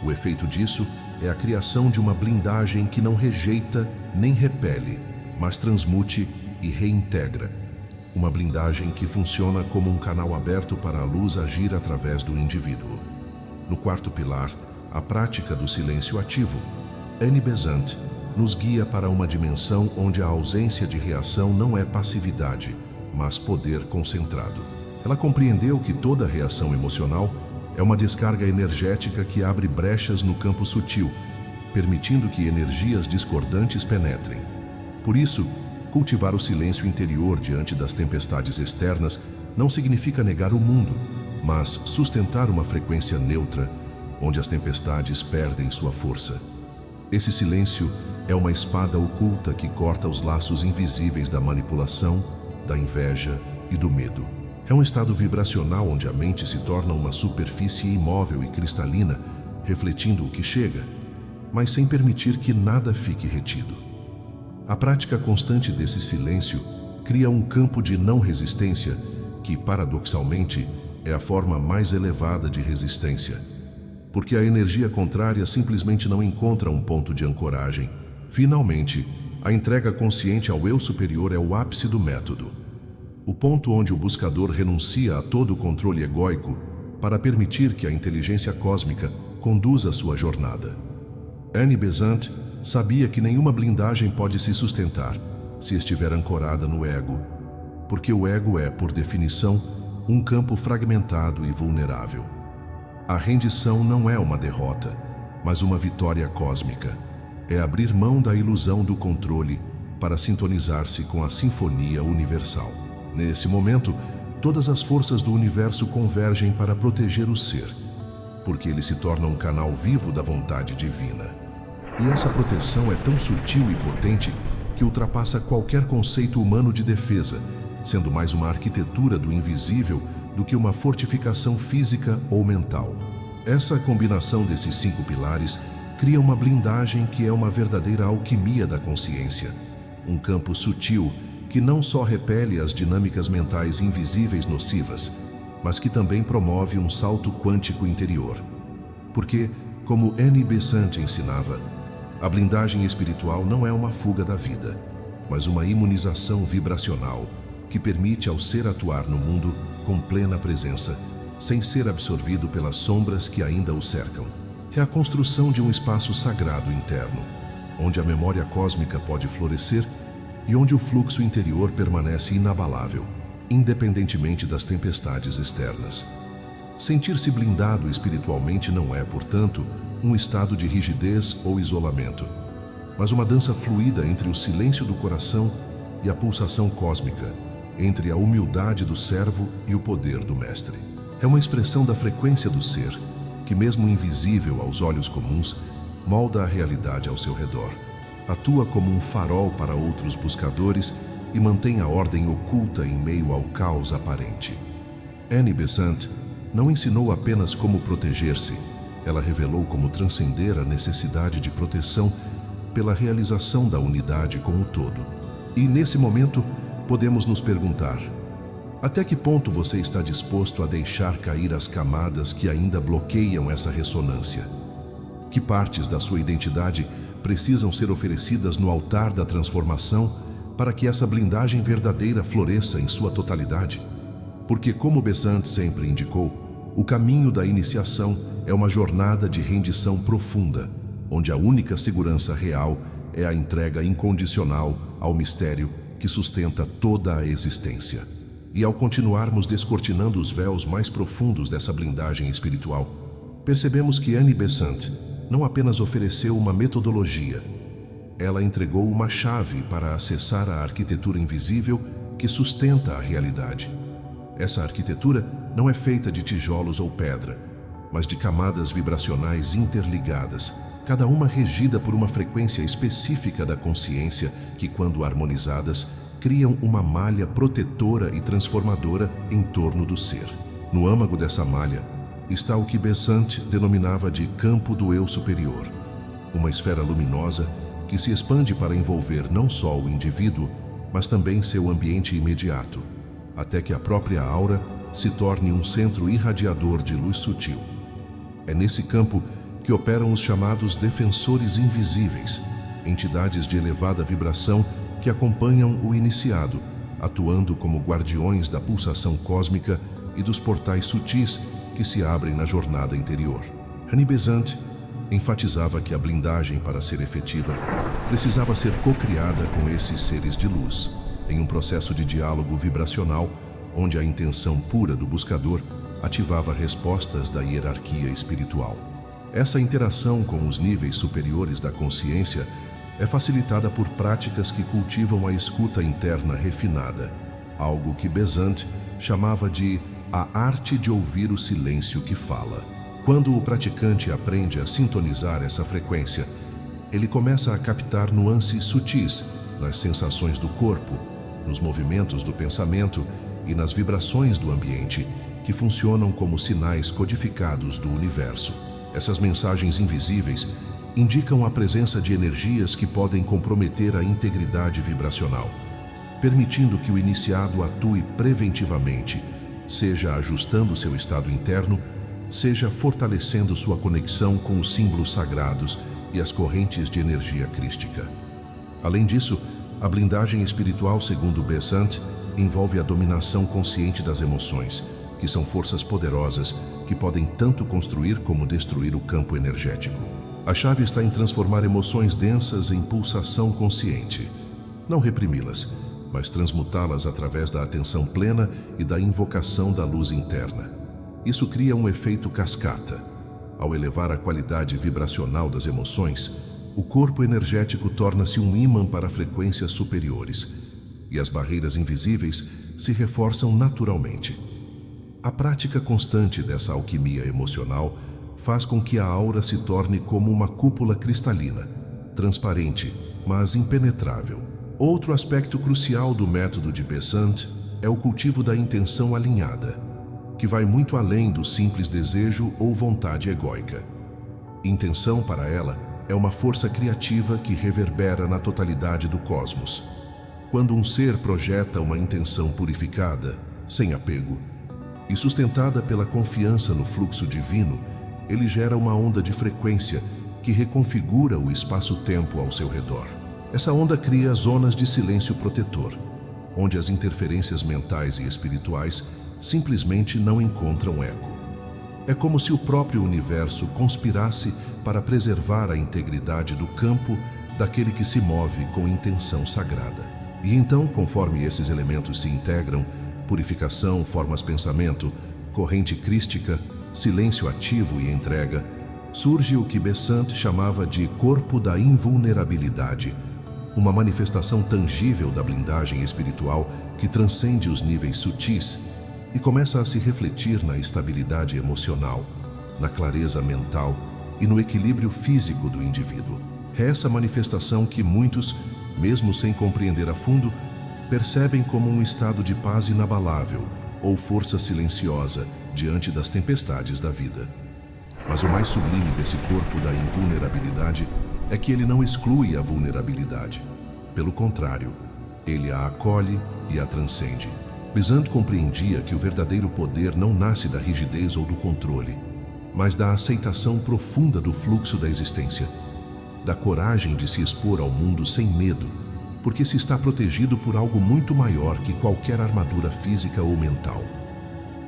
O efeito disso é a criação de uma blindagem que não rejeita nem repele, mas transmute e reintegra. Uma blindagem que funciona como um canal aberto para a luz agir através do indivíduo. No quarto pilar, a prática do silêncio ativo, Annie Besant nos guia para uma dimensão onde a ausência de reação não é passividade, mas poder concentrado. Ela compreendeu que toda reação emocional é uma descarga energética que abre brechas no campo sutil, permitindo que energias discordantes penetrem. Por isso, cultivar o silêncio interior diante das tempestades externas não significa negar o mundo, mas sustentar uma frequência neutra, onde as tempestades perdem sua força. Esse silêncio é uma espada oculta que corta os laços invisíveis da manipulação, da inveja e do medo. É um estado vibracional onde a mente se torna uma superfície imóvel e cristalina, refletindo o que chega, mas sem permitir que nada fique retido. A prática constante desse silêncio cria um campo de não resistência que, paradoxalmente, é a forma mais elevada de resistência, porque a energia contrária simplesmente não encontra um ponto de ancoragem. Finalmente, a entrega consciente ao eu superior é o ápice do método. O ponto onde o buscador renuncia a todo o controle egóico para permitir que a inteligência cósmica conduza sua jornada. Annie Besant sabia que nenhuma blindagem pode se sustentar se estiver ancorada no ego, porque o ego é, por definição, um campo fragmentado e vulnerável. A rendição não é uma derrota, mas uma vitória cósmica. É abrir mão da ilusão do controle para sintonizar-se com a sinfonia universal. Nesse momento, todas as forças do universo convergem para proteger o ser, porque ele se torna um canal vivo da vontade divina. E essa proteção é tão sutil e potente que ultrapassa qualquer conceito humano de defesa, sendo mais uma arquitetura do invisível do que uma fortificação física ou mental. Essa combinação desses 5 pilares cria uma blindagem que é uma verdadeira alquimia da consciência, um campo sutil que não só repele as dinâmicas mentais invisíveis nocivas, mas que também promove um salto quântico interior. Porque, como Annie Besant ensinava, a blindagem espiritual não é uma fuga da vida, mas uma imunização vibracional que permite ao ser atuar no mundo com plena presença, sem ser absorvido pelas sombras que ainda o cercam. É a construção de um espaço sagrado interno, onde a memória cósmica pode florescer e onde o fluxo interior permanece inabalável, independentemente das tempestades externas. Sentir-se blindado espiritualmente não é, portanto, um estado de rigidez ou isolamento, mas uma dança fluida entre o silêncio do coração e a pulsação cósmica, entre a humildade do servo e o poder do mestre. É uma expressão da frequência do ser, que mesmo invisível aos olhos comuns, molda a realidade ao seu redor. Atua como um farol para outros buscadores e mantém a ordem oculta em meio ao caos aparente. Annie Besant não ensinou apenas como proteger-se, ela revelou como transcender a necessidade de proteção pela realização da unidade com o todo. E nesse momento, podemos nos perguntar: até que ponto você está disposto a deixar cair as camadas que ainda bloqueiam essa ressonância? Que partes da sua identidade precisam ser oferecidas no altar da transformação para que essa blindagem verdadeira floresça em sua totalidade? Porque, como Besant sempre indicou, o caminho da iniciação é uma jornada de rendição profunda, onde a única segurança real é a entrega incondicional ao mistério que sustenta toda a existência. E ao continuarmos descortinando os véus mais profundos dessa blindagem espiritual, percebemos que Annie Besant não apenas ofereceu uma metodologia, ela entregou uma chave para acessar a arquitetura invisível que sustenta a realidade. Essa arquitetura não é feita de tijolos ou pedra, mas de camadas vibracionais interligadas, cada uma regida por uma frequência específica da consciência que, quando harmonizadas, criam uma malha protetora e transformadora em torno do ser. No âmago dessa malha está o que Besant denominava de campo do eu superior, uma esfera luminosa que se expande para envolver não só o indivíduo, mas também seu ambiente imediato, até que a própria aura se torne um centro irradiador de luz sutil. É nesse campo que operam os chamados defensores invisíveis, entidades de elevada vibração que acompanham o iniciado, atuando como guardiões da pulsação cósmica e dos portais sutis que se abrem na jornada interior. Annie Besant enfatizava que a blindagem, para ser efetiva, precisava ser co-criada com esses seres de luz, em um processo de diálogo vibracional, onde a intenção pura do buscador ativava respostas da hierarquia espiritual. Essa interação com os níveis superiores da consciência é facilitada por práticas que cultivam a escuta interna refinada, algo que Besant chamava de a arte de ouvir o silêncio que fala. Quando o praticante aprende a sintonizar essa frequência, ele começa a captar nuances sutis nas sensações do corpo, nos movimentos do pensamento e nas vibrações do ambiente, que funcionam como sinais codificados do universo. Essas mensagens invisíveis indicam a presença de energias que podem comprometer a integridade vibracional, permitindo que o iniciado atue preventivamente, seja ajustando seu estado interno, seja fortalecendo sua conexão com os símbolos sagrados e as correntes de energia crística. Além disso, a blindagem espiritual, segundo Besant, envolve a dominação consciente das emoções, que são forças poderosas que podem tanto construir como destruir o campo energético. A chave está em transformar emoções densas em pulsação consciente, não reprimi-las, mas transmutá-las através da atenção plena e da invocação da luz interna. Isso cria um efeito cascata. Ao elevar a qualidade vibracional das emoções, o corpo energético torna-se um ímã para frequências superiores, e as barreiras invisíveis se reforçam naturalmente. A prática constante dessa alquimia emocional faz com que a aura se torne como uma cúpula cristalina, transparente, mas impenetrável. Outro aspecto crucial do método de Besant é o cultivo da intenção alinhada, que vai muito além do simples desejo ou vontade egóica. Intenção, para ela, é uma força criativa que reverbera na totalidade do cosmos. Quando um ser projeta uma intenção purificada, sem apego, e sustentada pela confiança no fluxo divino, ele gera uma onda de frequência que reconfigura o espaço-tempo ao seu redor. Essa onda cria zonas de silêncio protetor, onde as interferências mentais e espirituais simplesmente não encontram eco. É como se o próprio universo conspirasse para preservar a integridade do campo daquele que se move com intenção sagrada. E então, conforme esses elementos se integram, purificação, formas-pensamento, corrente crística, silêncio ativo e entrega, surge o que Besant chamava de corpo da invulnerabilidade, uma manifestação tangível da blindagem espiritual que transcende os níveis sutis e começa a se refletir na estabilidade emocional, na clareza mental e no equilíbrio físico do indivíduo. É essa manifestação que muitos, mesmo sem compreender a fundo, percebem como um estado de paz inabalável ou força silenciosa diante das tempestades da vida. Mas o mais sublime desse corpo da invulnerabilidade é que ele não exclui a vulnerabilidade. Pelo contrário, ele a acolhe e a transcende. Besant compreendia que o verdadeiro poder não nasce da rigidez ou do controle, mas da aceitação profunda do fluxo da existência, da coragem de se expor ao mundo sem medo, porque se está protegido por algo muito maior que qualquer armadura física ou mental.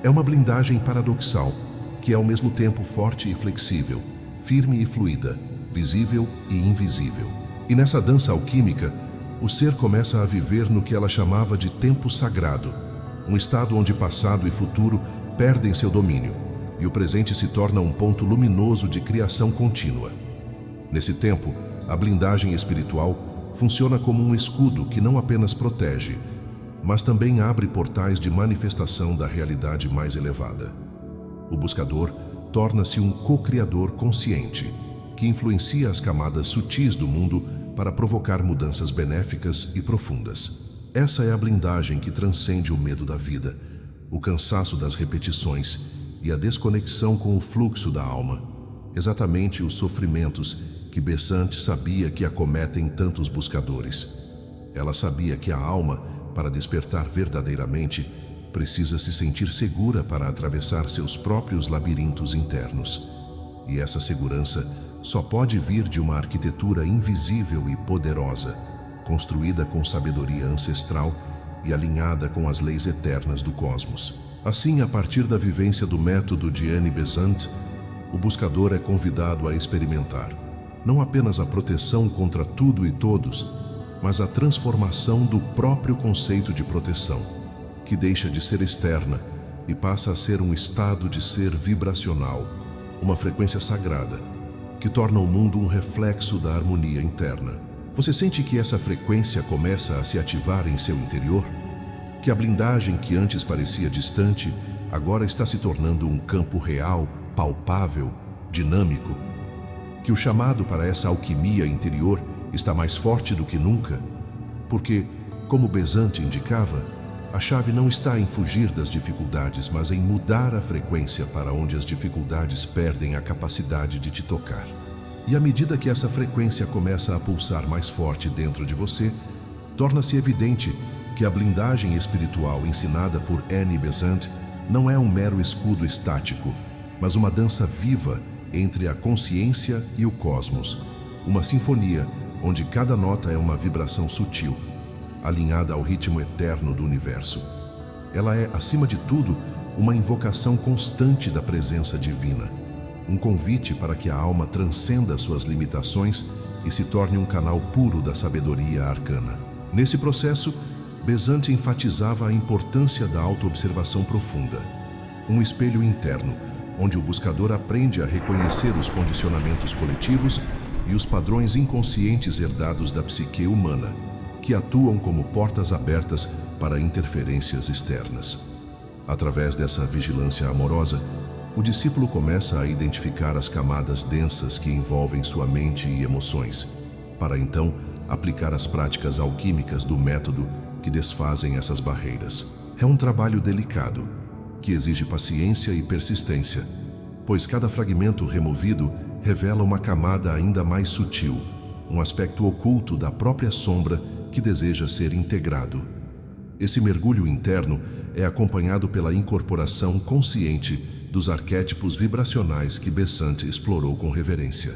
É uma blindagem paradoxal, que é ao mesmo tempo forte e flexível, firme e fluida, visível e invisível. E nessa dança alquímica, o ser começa a viver no que ela chamava de tempo sagrado, um estado onde passado e futuro perdem seu domínio, e o presente se torna um ponto luminoso de criação contínua. Nesse tempo, a blindagem espiritual funciona como um escudo que não apenas protege, mas também abre portais de manifestação da realidade mais elevada. O buscador torna-se um co-criador consciente, que influencia as camadas sutis do mundo para provocar mudanças benéficas e profundas. Essa é a blindagem que transcende o medo da vida, o cansaço das repetições e a desconexão com o fluxo da alma, exatamente os sofrimentos que Besant sabia que acometem tantos buscadores. Ela sabia que a alma, para despertar verdadeiramente, precisa se sentir segura para atravessar seus próprios labirintos internos. E essa segurança só pode vir de uma arquitetura invisível e poderosa, construída com sabedoria ancestral e alinhada com as leis eternas do cosmos. Assim, a partir da vivência do método de Annie Besant, o buscador é convidado a experimentar não apenas a proteção contra tudo e todos, mas a transformação do próprio conceito de proteção, que deixa de ser externa e passa a ser um estado de ser vibracional, uma frequência sagrada, que torna o mundo um reflexo da harmonia interna. Você sente que essa frequência começa a se ativar em seu interior? Que a blindagem que antes parecia distante, agora está se tornando um campo real, palpável, dinâmico? Que o chamado para essa alquimia interior está mais forte do que nunca? Porque, como Besant indicava, a chave não está em fugir das dificuldades, mas em mudar a frequência para onde as dificuldades perdem a capacidade de te tocar. E à medida que essa frequência começa a pulsar mais forte dentro de você, torna-se evidente que a blindagem espiritual ensinada por Annie Besant não é um mero escudo estático, mas uma dança viva entre a consciência e o cosmos, uma sinfonia onde cada nota é uma vibração sutil, alinhada ao ritmo eterno do universo. Ela é, acima de tudo, uma invocação constante da presença divina, um convite para que a alma transcenda suas limitações e se torne um canal puro da sabedoria arcana. Nesse processo, Besant enfatizava a importância da autoobservação profunda, um espelho interno, onde o buscador aprende a reconhecer os condicionamentos coletivos e os padrões inconscientes herdados da psique humana, que atuam como portas abertas para interferências externas. Através dessa vigilância amorosa, o discípulo começa a identificar as camadas densas que envolvem sua mente e emoções, para então aplicar as práticas alquímicas do método que desfazem essas barreiras. É um trabalho delicado, que exige paciência e persistência, pois cada fragmento removido revela uma camada ainda mais sutil, um aspecto oculto da própria sombra que deseja ser integrado. Esse mergulho interno é acompanhado pela incorporação consciente dos arquétipos vibracionais que Besant explorou com reverência.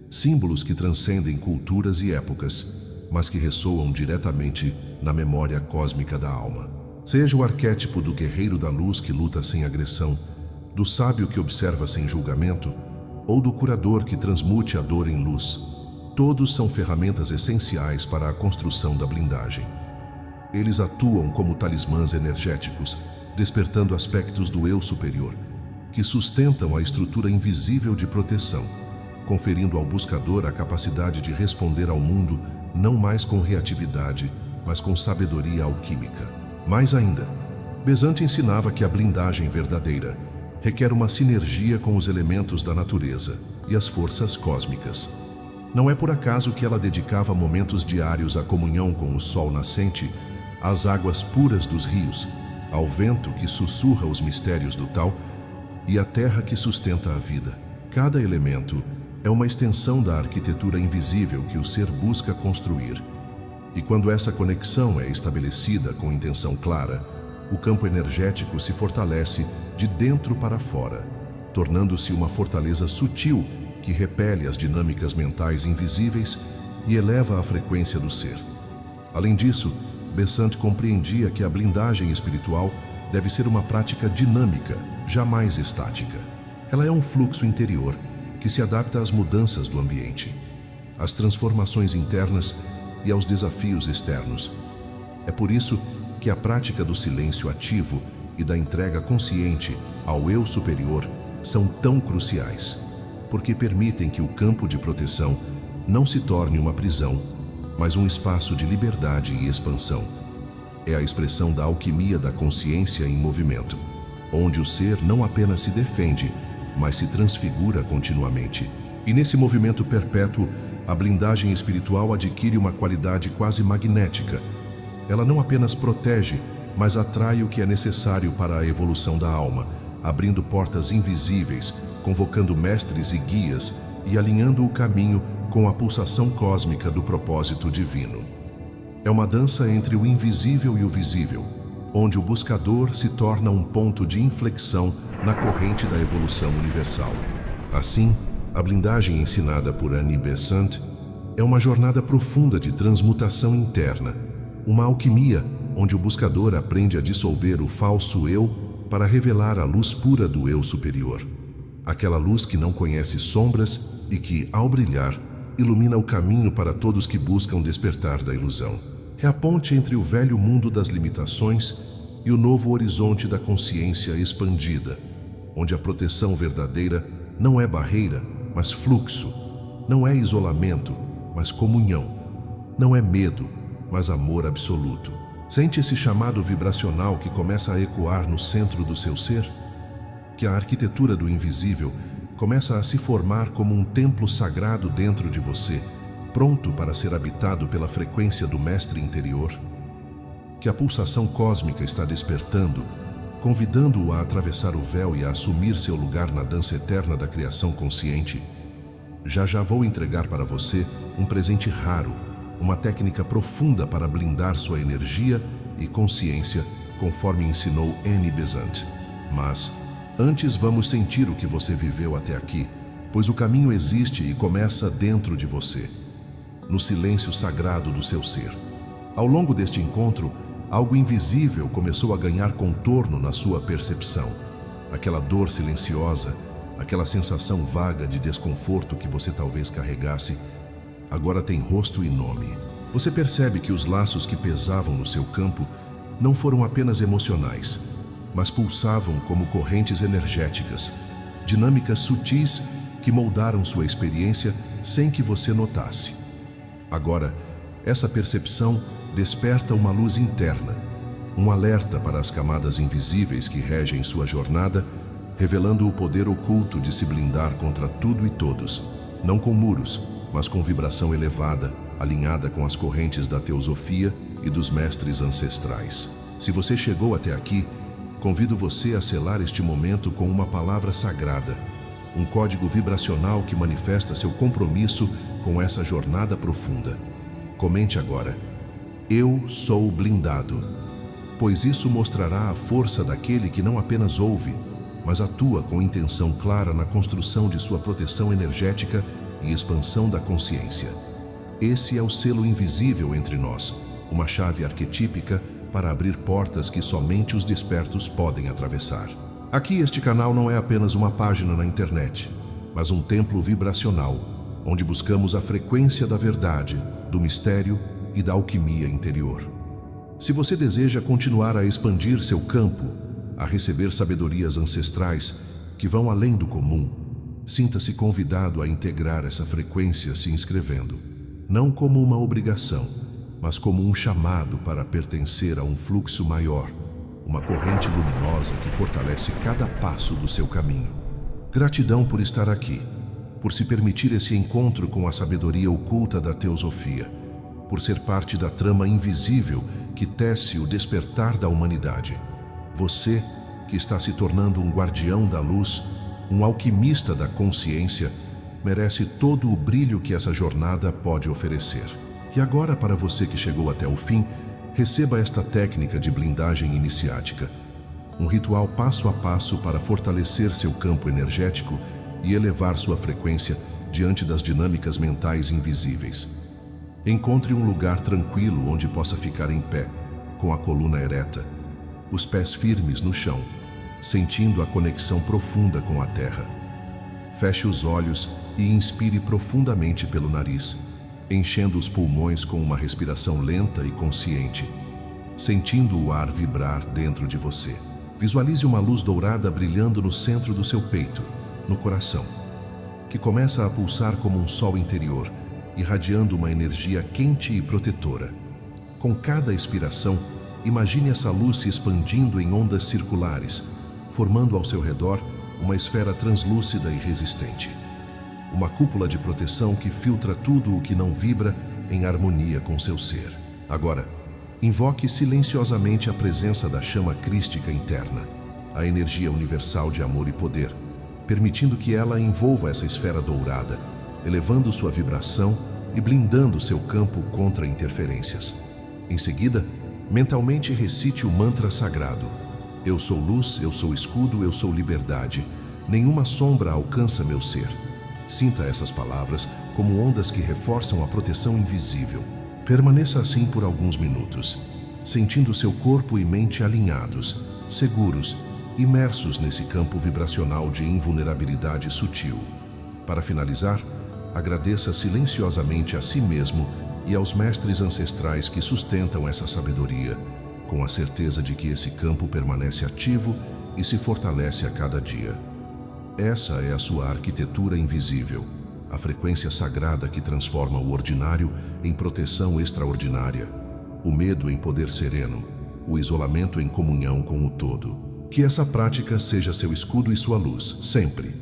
Símbolos que transcendem culturas e épocas, mas que ressoam diretamente na memória cósmica da alma. Seja o arquétipo do guerreiro da luz que luta sem agressão, do sábio que observa sem julgamento, ou do curador que transmute a dor em luz, todos são ferramentas essenciais para a construção da blindagem. Eles atuam como talismãs energéticos, despertando aspectos do eu superior, que sustentam a estrutura invisível de proteção, conferindo ao buscador a capacidade de responder ao mundo não mais com reatividade, mas com sabedoria alquímica. Mais ainda, Besant ensinava que a blindagem verdadeira requer uma sinergia com os elementos da natureza e as forças cósmicas. Não é por acaso que ela dedicava momentos diários à comunhão com o sol nascente, às águas puras dos rios, ao vento que sussurra os mistérios do Tao e à terra que sustenta a vida. Cada elemento é uma extensão da arquitetura invisível que o ser busca construir. E quando essa conexão é estabelecida com intenção clara, o campo energético se fortalece de dentro para fora, tornando-se uma fortaleza sutil que repele as dinâmicas mentais invisíveis e eleva a frequência do ser. Além disso, Besant compreendia que a blindagem espiritual deve ser uma prática dinâmica, jamais estática. Ela é um fluxo interior que se adapta às mudanças do ambiente, às transformações internas e aos desafios externos. É por isso que a prática do silêncio ativo e da entrega consciente ao eu superior são tão cruciais, porque permitem que o campo de proteção não se torne uma prisão, mas um espaço de liberdade e expansão. É a expressão da alquimia da consciência em movimento, onde o ser não apenas se defende, mas se transfigura continuamente. E nesse movimento perpétuo, a blindagem espiritual adquire uma qualidade quase magnética. Ela não apenas protege, mas atrai o que é necessário para a evolução da alma, abrindo portas invisíveis, convocando mestres e guias e alinhando o caminho com a pulsação cósmica do propósito divino. É uma dança entre o invisível e o visível, onde o buscador se torna um ponto de inflexão na corrente da evolução universal. Assim, a blindagem ensinada por Annie Besant é uma jornada profunda de transmutação interna, uma alquimia onde o buscador aprende a dissolver o falso eu para revelar a luz pura do eu superior. Aquela luz que não conhece sombras e que, ao brilhar, ilumina o caminho para todos que buscam despertar da ilusão. É a ponte entre o velho mundo das limitações e o novo horizonte da consciência expandida, onde a proteção verdadeira não é barreira, mas fluxo, não é isolamento, mas comunhão, não é medo, mas amor absoluto. Sente esse chamado vibracional que começa a ecoar no centro do seu ser? Que a arquitetura do invisível começa a se formar como um templo sagrado dentro de você, pronto para ser habitado pela frequência do mestre interior? Que a pulsação cósmica está despertando, convidando-o a atravessar o véu e a assumir seu lugar na dança eterna da criação consciente? Já vou entregar para você um presente raro, uma técnica profunda para blindar sua energia e consciência, conforme ensinou Annie Besant. Mas antes vamos sentir o que você viveu até aqui, pois o caminho existe e começa dentro de você, no silêncio sagrado do seu ser. Ao longo deste encontro, algo invisível começou a ganhar contorno na sua percepção. Aquela dor silenciosa, aquela sensação vaga de desconforto que você talvez carregasse, agora tem rosto e nome. Você percebe que os laços que pesavam no seu campo não foram apenas emocionais, mas pulsavam como correntes energéticas, dinâmicas sutis que moldaram sua experiência sem que você notasse. Agora, essa percepção desperta uma luz interna, um alerta para as camadas invisíveis que regem sua jornada, revelando o poder oculto de se blindar contra tudo e todos, não com muros, mas com vibração elevada, alinhada com as correntes da teosofia e dos mestres ancestrais. Se você chegou até aqui, convido você a selar este momento com uma palavra sagrada, um código vibracional que manifesta seu compromisso com essa jornada profunda. Comente agora: eu sou blindado, pois isso mostrará a força daquele que não apenas ouve, mas atua com intenção clara na construção de sua proteção energética e expansão da consciência. Esse é o selo invisível entre nós, uma chave arquetípica para abrir portas que somente os despertos podem atravessar. Aqui este canal não é apenas uma página na internet, mas um templo vibracional, onde buscamos a frequência da verdade, do mistério e da alquimia interior. Se você deseja continuar a expandir seu campo, a receber sabedorias ancestrais que vão além do comum, sinta-se convidado a integrar essa frequência se inscrevendo, não como uma obrigação, mas como um chamado para pertencer a um fluxo maior, uma corrente luminosa que fortalece cada passo do seu caminho. Gratidão por estar aqui, por se permitir esse encontro com a sabedoria oculta da teosofia, por ser parte da trama invisível que tece o despertar da humanidade. Você, que está se tornando um guardião da luz, um alquimista da consciência, merece todo o brilho que essa jornada pode oferecer. E agora, para você que chegou até o fim, receba esta técnica de blindagem iniciática, um ritual passo a passo para fortalecer seu campo energético e elevar sua frequência diante das dinâmicas mentais invisíveis. Encontre um lugar tranquilo onde possa ficar em pé, com a coluna ereta, os pés firmes no chão, sentindo a conexão profunda com a terra. Feche os olhos e inspire profundamente pelo nariz, enchendo os pulmões com uma respiração lenta e consciente, sentindo o ar vibrar dentro de você. Visualize uma luz dourada brilhando no centro do seu peito, no coração, que começa a pulsar como um sol interior, irradiando uma energia quente e protetora. Com cada expiração, imagine essa luz se expandindo em ondas circulares, formando ao seu redor uma esfera translúcida e resistente. Uma cúpula de proteção que filtra tudo o que não vibra em harmonia com seu ser. Agora, invoque silenciosamente a presença da chama crística interna, a energia universal de amor e poder, permitindo que ela envolva essa esfera dourada, elevando sua vibração e blindando seu campo contra interferências. Em seguida, mentalmente recite o mantra sagrado: Eu sou luz, eu sou escudo, eu sou liberdade. Nenhuma sombra alcança meu ser. Sinta essas palavras como ondas que reforçam a proteção invisível. Permaneça assim por alguns minutos, sentindo seu corpo e mente alinhados, seguros, imersos nesse campo vibracional de invulnerabilidade sutil. Para finalizar, agradeça silenciosamente a si mesmo e aos mestres ancestrais que sustentam essa sabedoria, com a certeza de que esse campo permanece ativo e se fortalece a cada dia. Essa é a sua arquitetura invisível, a frequência sagrada que transforma o ordinário em proteção extraordinária, o medo em poder sereno, o isolamento em comunhão com o todo. Que essa prática seja seu escudo e sua luz, sempre.